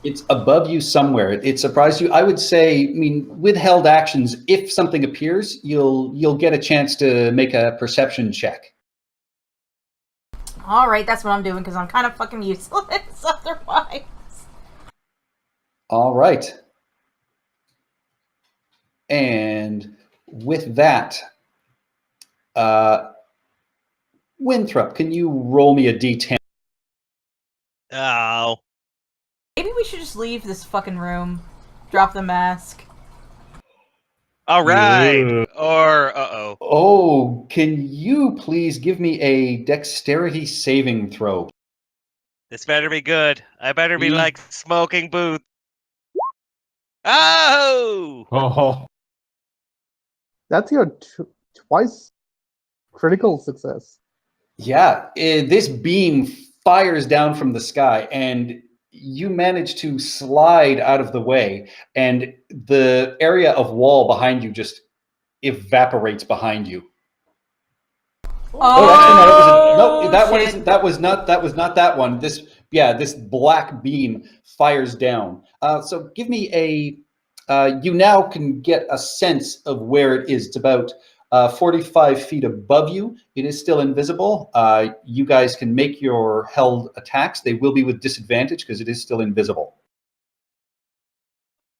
It's above you somewhere. It surprised you. I would say, I mean, with held actions, if something appears, you'll get a chance to make a perception check. All right, that's what I'm doing because I'm kind of fucking useless otherwise. All right. And with that, Winthrop, can you roll me a d10? Oh. Maybe we should just leave this fucking room. Drop the mask. All right. Yeah. Or, uh-oh. Oh, can you please give me a dexterity saving throw? This better be good. I better be Ye- like Smoking Booth. Oh! Oh. That's your twice critical success. Yeah, this beam fires down from the sky, and you manage to slide out of the way, and the area of wall behind you just evaporates behind you. Oh, Actually, no, that one shit. isn't. That was not that one. This black beam fires down. So give me a. You now can get a sense of where it is. It's about 45 feet above you. It is still invisible. You guys can make your held attacks. They will be with disadvantage because it is still invisible.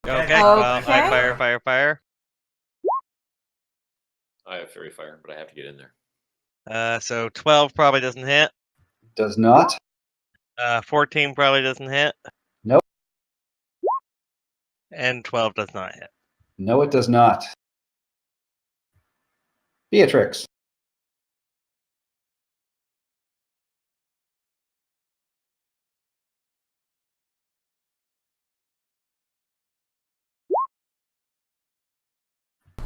Okay, well, I fire. I have fairy fire, but I have to get in there. So 12 probably doesn't hit. Does not. 14 probably doesn't hit. Nope. And 12 does not hit. No, it does not. Beatrix.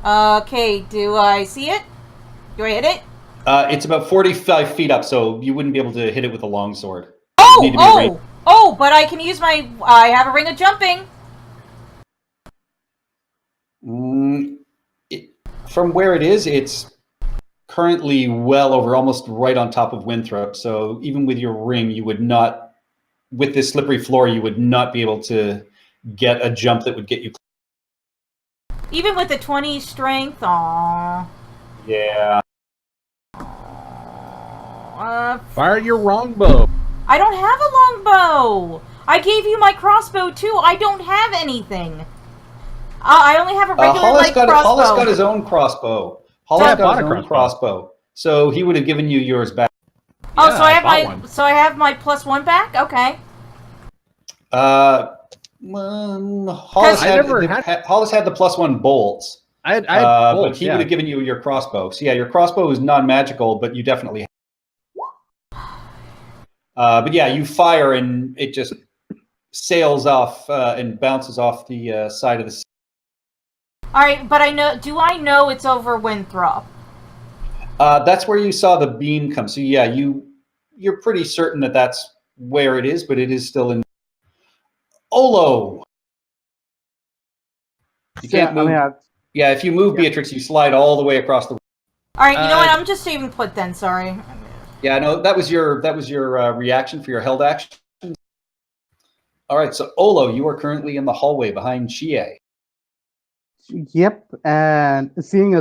Okay, do I see it? Do I hit it? It's about 45 feet up, so you wouldn't be able to hit it with a longsword. Oh, Need to be but I can use my. I have a ring of jumping. From where it is, it's currently well over, almost right on top of Winthrop. So even with your ring, you would not, with this slippery floor, you would not be able to get a jump that would get you. Even with the 20 strength, aww. Yeah. Fire your wrong bow. I don't have a longbow. I gave you my crossbow too. I don't have anything. I only have a regular light crossbow. Hollis got his own crossbow. Hollis got his own crossbow. So he would have given you yours back. Oh, yeah, so I have my +1 back. Okay. Hollis had the +1 bolts. I had bolts, but he would have given you your crossbow. So yeah, your crossbow is non-magical, but you definitely have. But yeah, you fire and it just sails off and bounces off the side of the sea. All right, but do I know it's over Winthrop? That's where you saw the beam come. So yeah, you're pretty certain that that's where it is, but it is still in. Olo. You can't move. Yeah, if you move Beatrix, you slide all the way across the. All right, you know what? I'm just saving put then. Sorry. Yeah, no, that was your reaction for your held action. All right, so Olo, you are currently in the hallway behind Chie. Yep, and seeing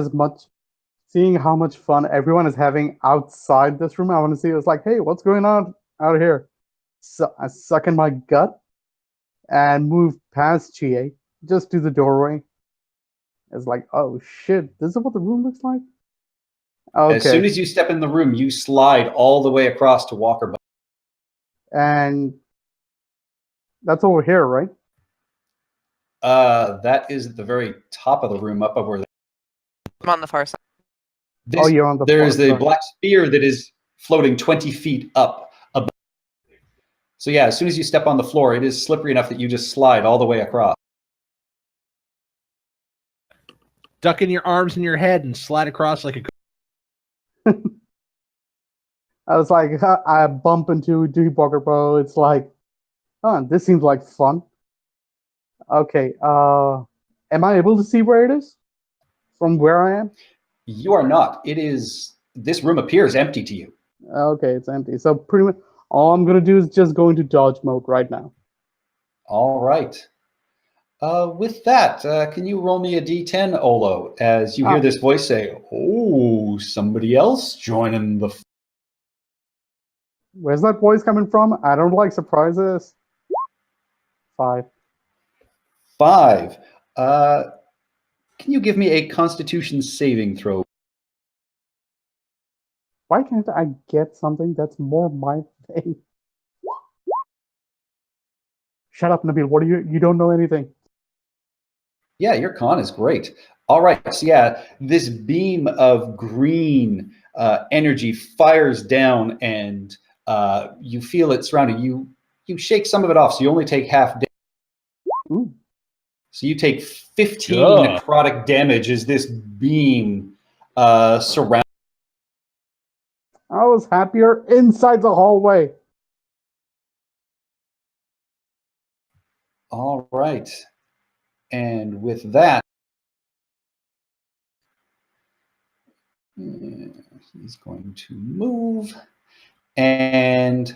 how much fun everyone is having outside this room, I want to see. It's like, hey, what's going on out here? So I suck in my gut and move past Chie, just to the doorway. It's like, oh shit, this is what the room looks like? Okay. As soon as you step in the room, you slide all the way across to Walker. And that's over here, right? That is at the very top of the room, up over there. I'm on the far side. You're on the There far is the side. black spear that is floating 20 feet up above. So yeah, as soon as you step on the floor, it is slippery enough that you just slide all the way across. Duck in your arms and your head and slide across like a. I was like, I bump into Walker Bro. It's like, oh, this seems like fun. Okay, am I able to see where it is from where I am? You are not. It is. This room appears empty to you. Okay, it's empty. So pretty much all I'm gonna do is just go into dodge mode right now. All right. With that, can you roll me a d10, Olo, as you hear this voice say, "Oh, somebody else joining the." Where's that voice coming from? I don't like surprises. 5. 5. Can you give me a Constitution saving throw? Why can't I get something that's more my thing? Shut up, Nabil. What are you? You don't know anything. Yeah, your con is great. All right, so yeah, this beam of green energy fires down, and you feel it surrounding you. You shake some of it off, so you only take half damage. Ooh. So you take 15 necrotic damage as this beam surrounds. I was happier inside the hallway. All right. And with that, he's going to move. And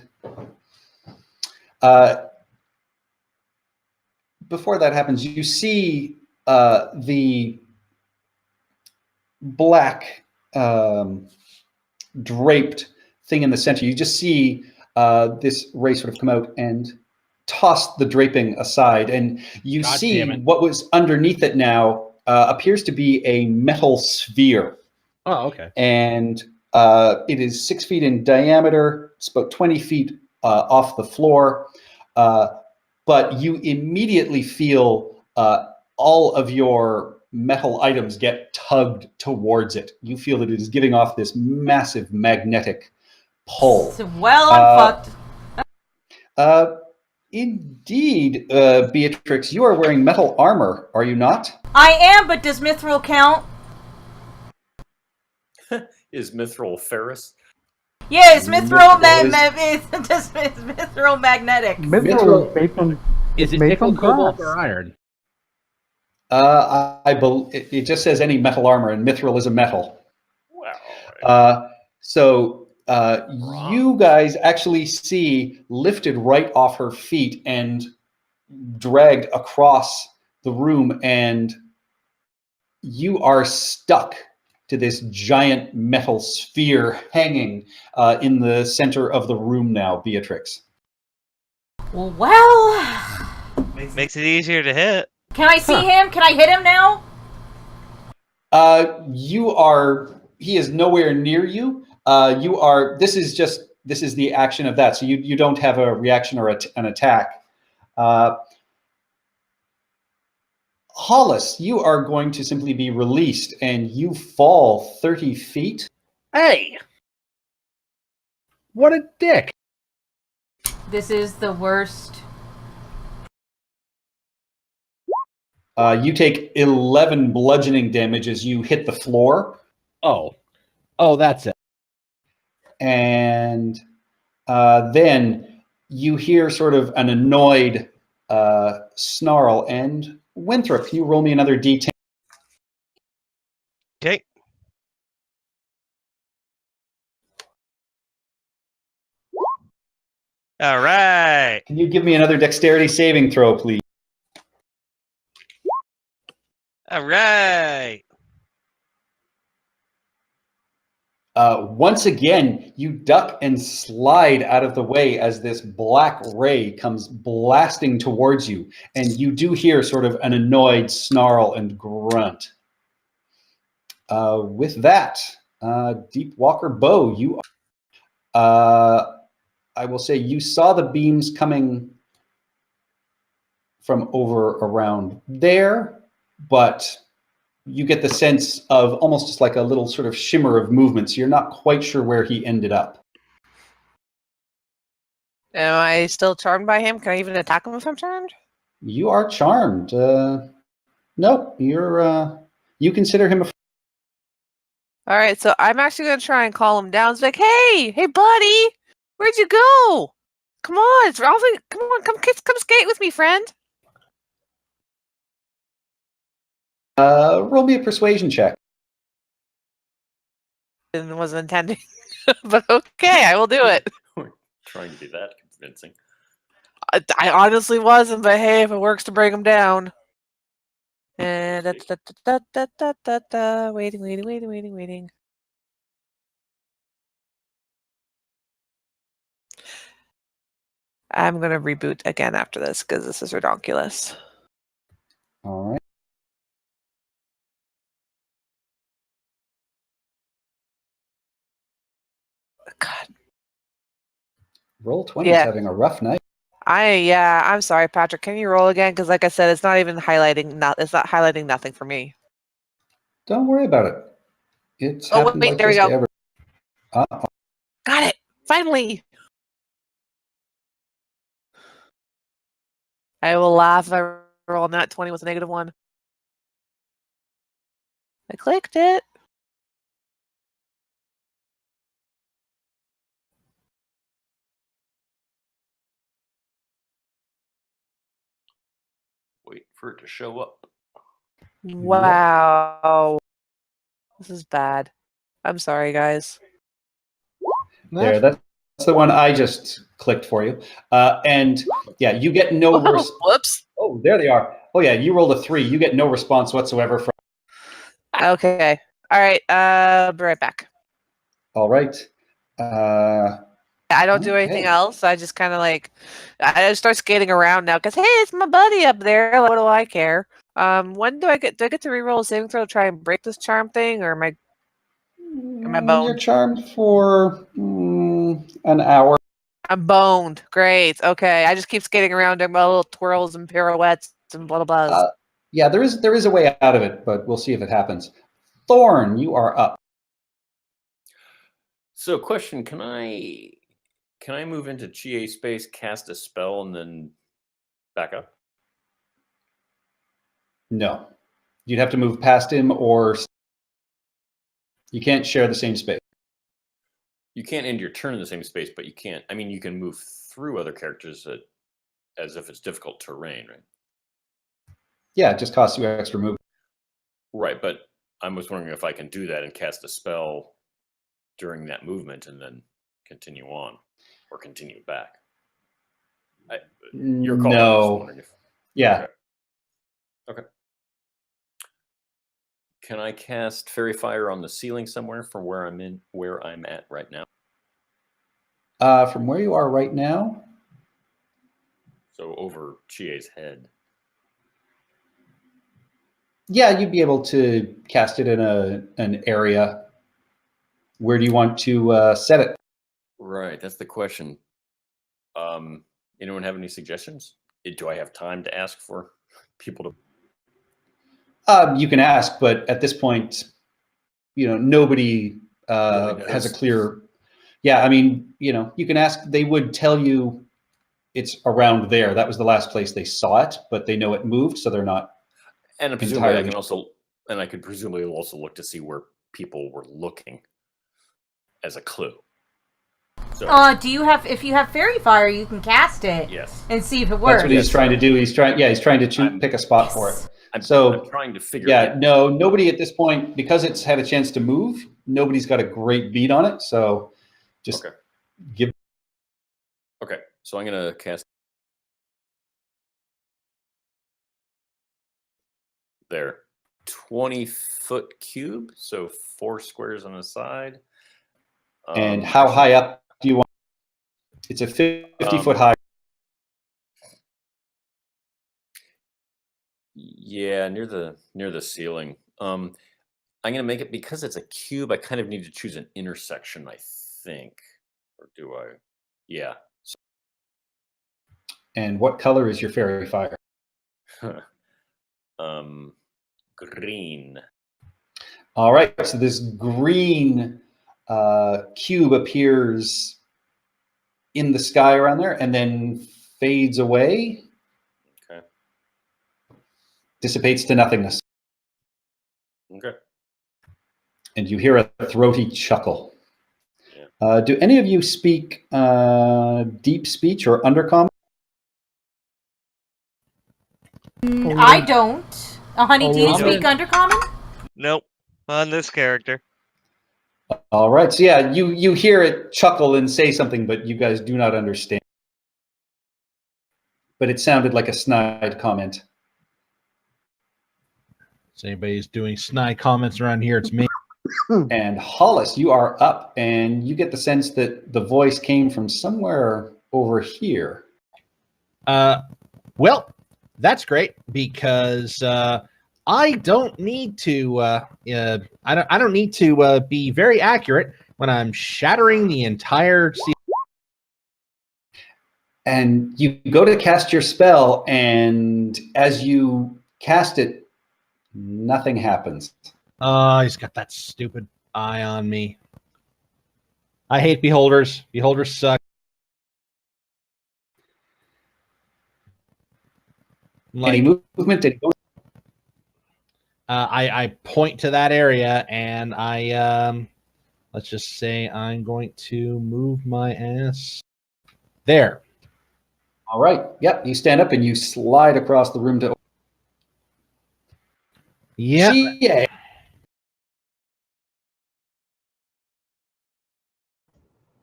before that happens, you see the black draped thing in the center. You just see this ray sort of come out and toss the draping aside, and you see what was underneath it now appears to be a metal sphere. Oh, okay. And it is 6 feet in diameter. It's about 20 feet off the floor. But you immediately feel all of your metal items get tugged towards it. You feel that it is giving off this massive magnetic pull. Well, I'm fucked. Indeed, Beatrix, you are wearing metal armor, are you not? I am, but does mithril count? Is mithril ferrous? Yeah, is mithril mithril magnetic? Mithril is it nickel, cobalt, or iron? It just says any metal armor, and mithril is a metal. Wow. So Wrong. you guys actually see lifted right off her feet and dragged across the room, and you are stuck to this giant metal sphere hanging in the center of the room now, Beatrix. Well, Makes it easier to hit. can I see him? Can I hit him now? He is nowhere near you. This is the action of that. So you don't have a reaction or an attack. Hollis, you are going to simply be released, and you fall 30 feet. Hey! What a dick! This is the worst. You take 11 bludgeoning damage as you hit the floor. Oh, that's it. And then you hear sort of an annoyed snarl. And Winthrop, you roll me another D10. Okay. All right. Can you give me another dexterity saving throw, please? All right. Once again, you duck and slide out of the way as this black ray comes blasting towards you, and you do hear sort of an annoyed snarl and grunt. With that, Deep Walker Bow, I will say you saw the beams coming from over around there, but you get the sense of almost just like a little sort of shimmer of movement, so you're not quite sure where he ended up. Am I still charmed by him? Can I even attack him if I'm charmed? You are charmed. Nope, you consider him a... All right, so I'm actually going to try and call him down. It's like, hey, buddy, where'd you go? Come on, it's Ralphie. Come on, come skate with me, friend. Roll me a persuasion check. And wasn't intending, but okay, I will do it. We're trying to be that convincing. I honestly wasn't, but hey, if it works to bring him down. And waiting. I'm gonna reboot again after this because this is ridiculous. All right. God. Roll 20 is having a rough night. I'm sorry, Patrick. Can you roll again? Because like I said, it's not even highlighting. It's not highlighting nothing for me. Don't worry about it. It's Oh happened wait, like there we this to go. everyone. Got it. Finally. I will laugh if I roll not 20 with a -1. I clicked it. Wait for it to show up. Wow. This is bad. I'm sorry, guys. There, that's the one I just clicked for you. And yeah, you get no Whoops. Oh, there they are. Oh yeah, you rolled a 3. You get no response whatsoever from... Okay. All right. I'll be right back. All right. I don't do anything else. I just kind of like, I just start skating around now because hey, it's my buddy up there. What do I care? When do I get to reroll a saving throw to try and break this charm thing, or am I boned? You're charmed for an hour. I'm boned. Great. Okay. I just keep skating around doing my little twirls and pirouettes and blah blah blah. Yeah, there is a way out of it, but we'll see if it happens. Thorn, you are up. So, question: Can I move into GA space, cast a spell, and then back up? No, you'd have to move past him, or you can't share the same space. You can't end your turn in the same space, but you can't. I mean, you can move through other characters as if it's difficult terrain, right? Yeah, it just costs you extra movement. Right, but I was wondering if I can do that and cast a spell during that movement and then continue on or continue back. Your call. No. I'm just wondering if. Yeah. Okay. Can I cast Fairy Fire on the ceiling somewhere from where I'm at right now? From where you are right now. So over Chie's head. Yeah, you'd be able to cast it in an area. Where do you want to set it? Right, that's the question. Anyone have any suggestions? Do I have time to ask for people to? You can ask, but at this point, nobody Really has a knows. clear. Yeah, I mean, you can ask. They would tell you it's around there. That was the last place they saw it, but they know it moved, so they're not. And presumably, I entirely can also, and I could presumably also look to see where people were looking as a clue. So, Do you have? If you have Fairy Fire, you can cast it. Yes. And see if it works. That's what he's trying to do. He's trying to pick a spot for it. I'm So trying to figure. yeah, no, nobody at this point, because it's had a chance to move. Nobody's got a great beat on it. So just Okay. give. Okay, so I'm gonna cast. There, 20-foot cube, so 4 squares on the side. And how high up do you want? It's a 50-foot high. Yeah, near the ceiling. I'm gonna make it, because it's a cube. I kind of need to choose an intersection, I think, or do I? Yeah. And what color is your fairy fire? Green. All right, so this green cube appears in the sky around there and then fades away. Okay. Dissipates to nothingness. Okay. And you hear a throaty chuckle. Yeah. Do any of you speak deep speech or undercommon? I don't. Honey, do you Only- speak Undercommon? Nope. On this character. All right, so yeah, you hear it chuckle and say something, but you guys do not understand. But it sounded like a snide comment. If anybody's doing snide comments around here, it's me. And Hollis, you are up, and you get the sense that the voice came from somewhere over here. Well, that's great because I don't need to. I don't need to be very accurate when I'm shattering the entire ceiling. And you go to cast your spell, and as you cast it, nothing happens. He's got that stupid eye on me. I hate beholders. Beholders suck. Any movement? I point to that area and I let's just say I'm going to move my ass there. All right. Yep. You stand up and you slide across the room to. Yeah. Yeah.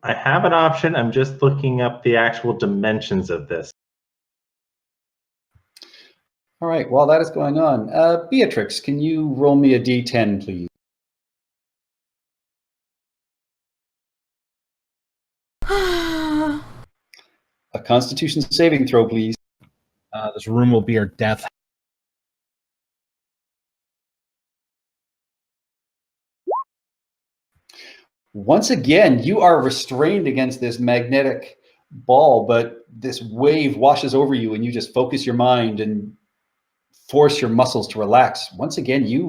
I have an option. I'm just looking up the actual dimensions of this. All right. While that is going on, Beatrix, can you roll me a d10, please? A Constitution saving throw, please. This room will be our death. Once again, you are restrained against this magnetic ball, but this wave washes over you, and you just focus your mind and force your muscles to relax. Once again, you.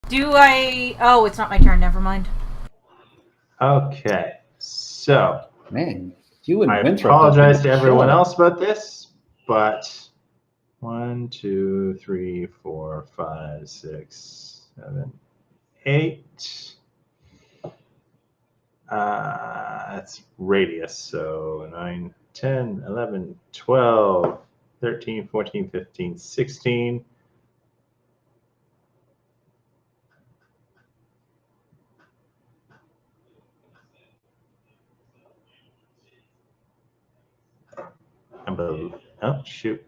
Do I? Oh, it's not my turn. Never mind. Okay, so Man, you and I Winthrop. apologize to everyone else about this, but 1, 2, 3, 4, 5, 6, 7, 8. That's radius, so 9, 10, 11, 12, 13, 14, 15, 16. Oh, shoot.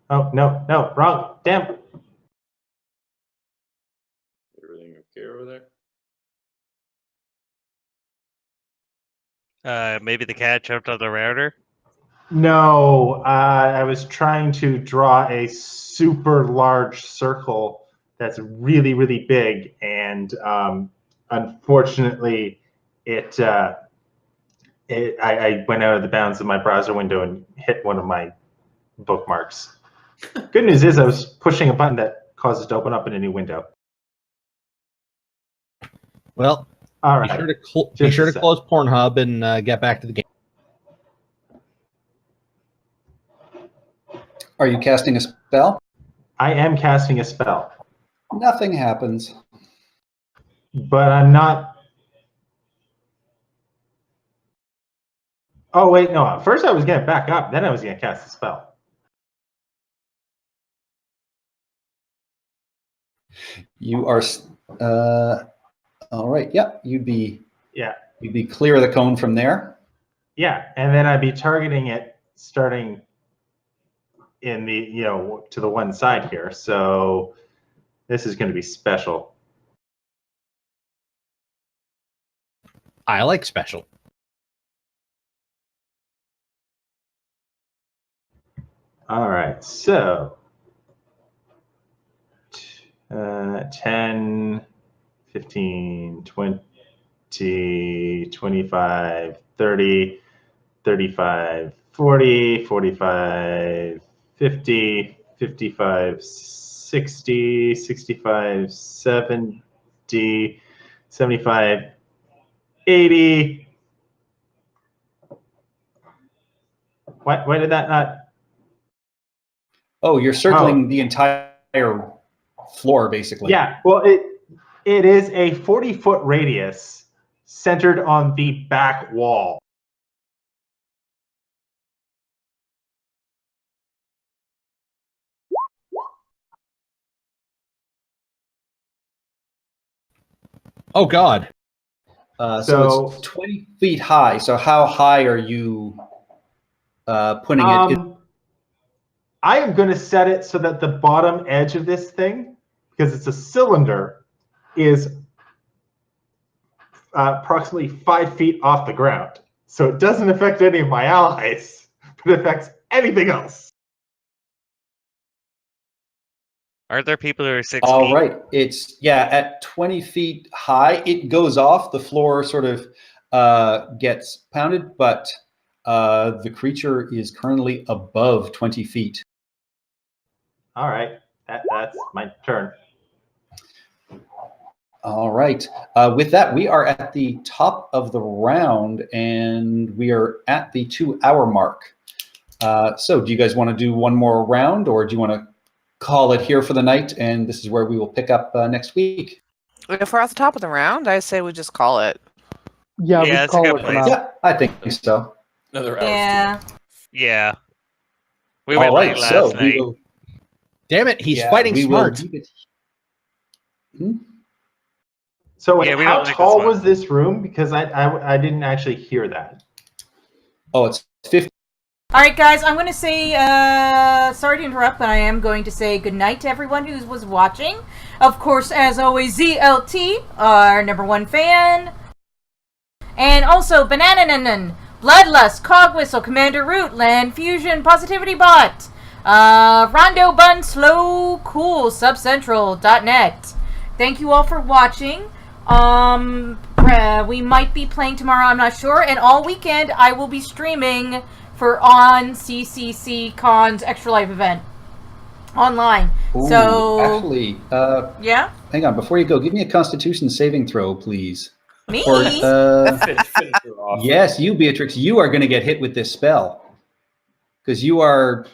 Oh, no, wrong. Damn. Everything okay over there? Maybe the cat jumped on the router. No, I was trying to draw a super large circle that's really, really big, and unfortunately, I went out of the bounds of my browser window and hit one of my bookmarks. Good news is I was pushing a button that causes it to open up in a new window. Well, all right. Be sure to close Pornhub and get back to the game. Are you casting a spell? I am casting a spell. Nothing happens. But I'm not. Oh, wait, no. First I was going to back up, then I was going to cast a spell. You are all right. Yeah, you'd be clear of the cone from there. Yeah, and then I'd be targeting it starting in the to the one side here. So this is going to be special. I like special. All right, so 10, 15, 20, 25, 30, 35, 40, 45, 50, 55, 60, 65, 70, 75, 80. Why did that not? Oh, you're circling the entire floor, basically. Yeah, well, it is a 40-foot radius centered on the back wall. Oh, God. So it's 20 feet high. So how high are you putting it? I am going to set it so that the bottom edge of this thing, because it's a cylinder, is approximately 5 feet off the ground. So it doesn't affect any of my allies, but it affects anything else. Aren't there people who are 6 All feet? right. It's, at 20 feet high, it goes off. The floor sort of gets pounded, but the creature is currently above 20 feet. All right. That's my turn. All right. With that, we are at the top of the round, and we are at the 2-hour mark. So do you guys want to do one more round, or do you want to call it here for the night, and this is where we will pick up next week? If we're at the top of the round, I say we just call it. Yeah, we that's a call good it place. now. Yeah, I think so. Another hour. Yeah. Yeah. We went All right, late last so night. Damn it, he's fighting smart. So Yeah, we how don't like tall this one. was this room? Because I didn't actually hear that. Oh, it's 50. All right, guys, I'm going to say, sorry to interrupt, but I am going to say goodnight to everyone who was watching. Of course, as always, ZLT, our #1 fan. And also, Banananan, Bloodlust, Cogwhistle, Commander Root, Land Fusion, Positivity Bot, Rondo Bun, Slow Cool, Subcentral.net. Thank you all for watching. We might be playing tomorrow, I'm not sure. And all weekend, I will be streaming for on CCC Con's Extra Life event online. Ooh, so actually, yeah. Hang on, before you go, give me a Constitution saving throw, please. Me? Or, Finish her off. yes, you, Beatrix, you are going to get hit with this spell because you are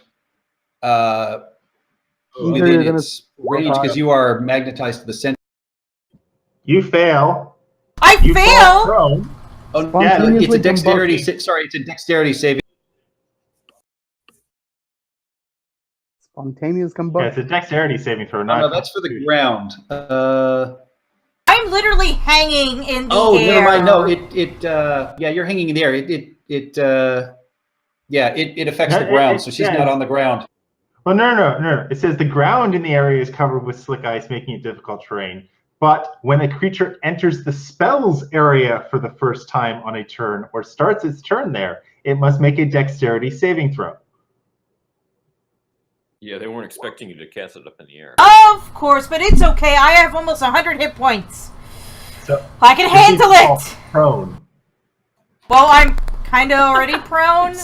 within its range because you are magnetized to the center. You fail. I You fall fail. prone. Oh, yeah, it's a dexterity. Sorry, it's a dexterity saving. Spontaneous Yeah, combustion. it's a dexterity saving throw, not No, that's for the ground. I'm literally hanging in the Oh, air. never mind. No, yeah, you're hanging in the air. It affects the ground, so she's not on the ground. Well, no. It says the ground in the area is covered with slick ice, making it difficult terrain. But when a creature enters the spell's area for the first time on a turn or starts its turn there, it must make a dexterity saving throw. Yeah, they weren't expecting you to cast it up in the air. Of course, but it's okay. I have almost 100 hit points. So I can handle it. Prone. Well, I'm kind of already prone.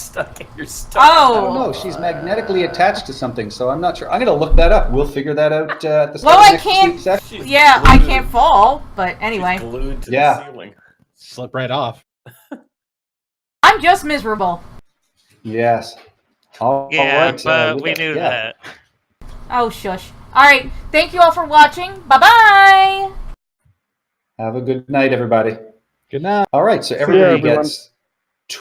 You're stuck. Oh. No, she's magnetically attached to something, so I'm not sure. I'm going to look that up. We'll figure that out at the start Well, of I next can't. week's session. Yeah, I can't fall. But anyway, She's glued to Yeah. the ceiling. Slip right off. I'm just miserable. Yes. All Yeah, right. but we knew that. Oh, shush. All right. Thank you all for watching. Bye-bye. Have a good night, everybody. Good night. All right, so ya, everybody everyone. gets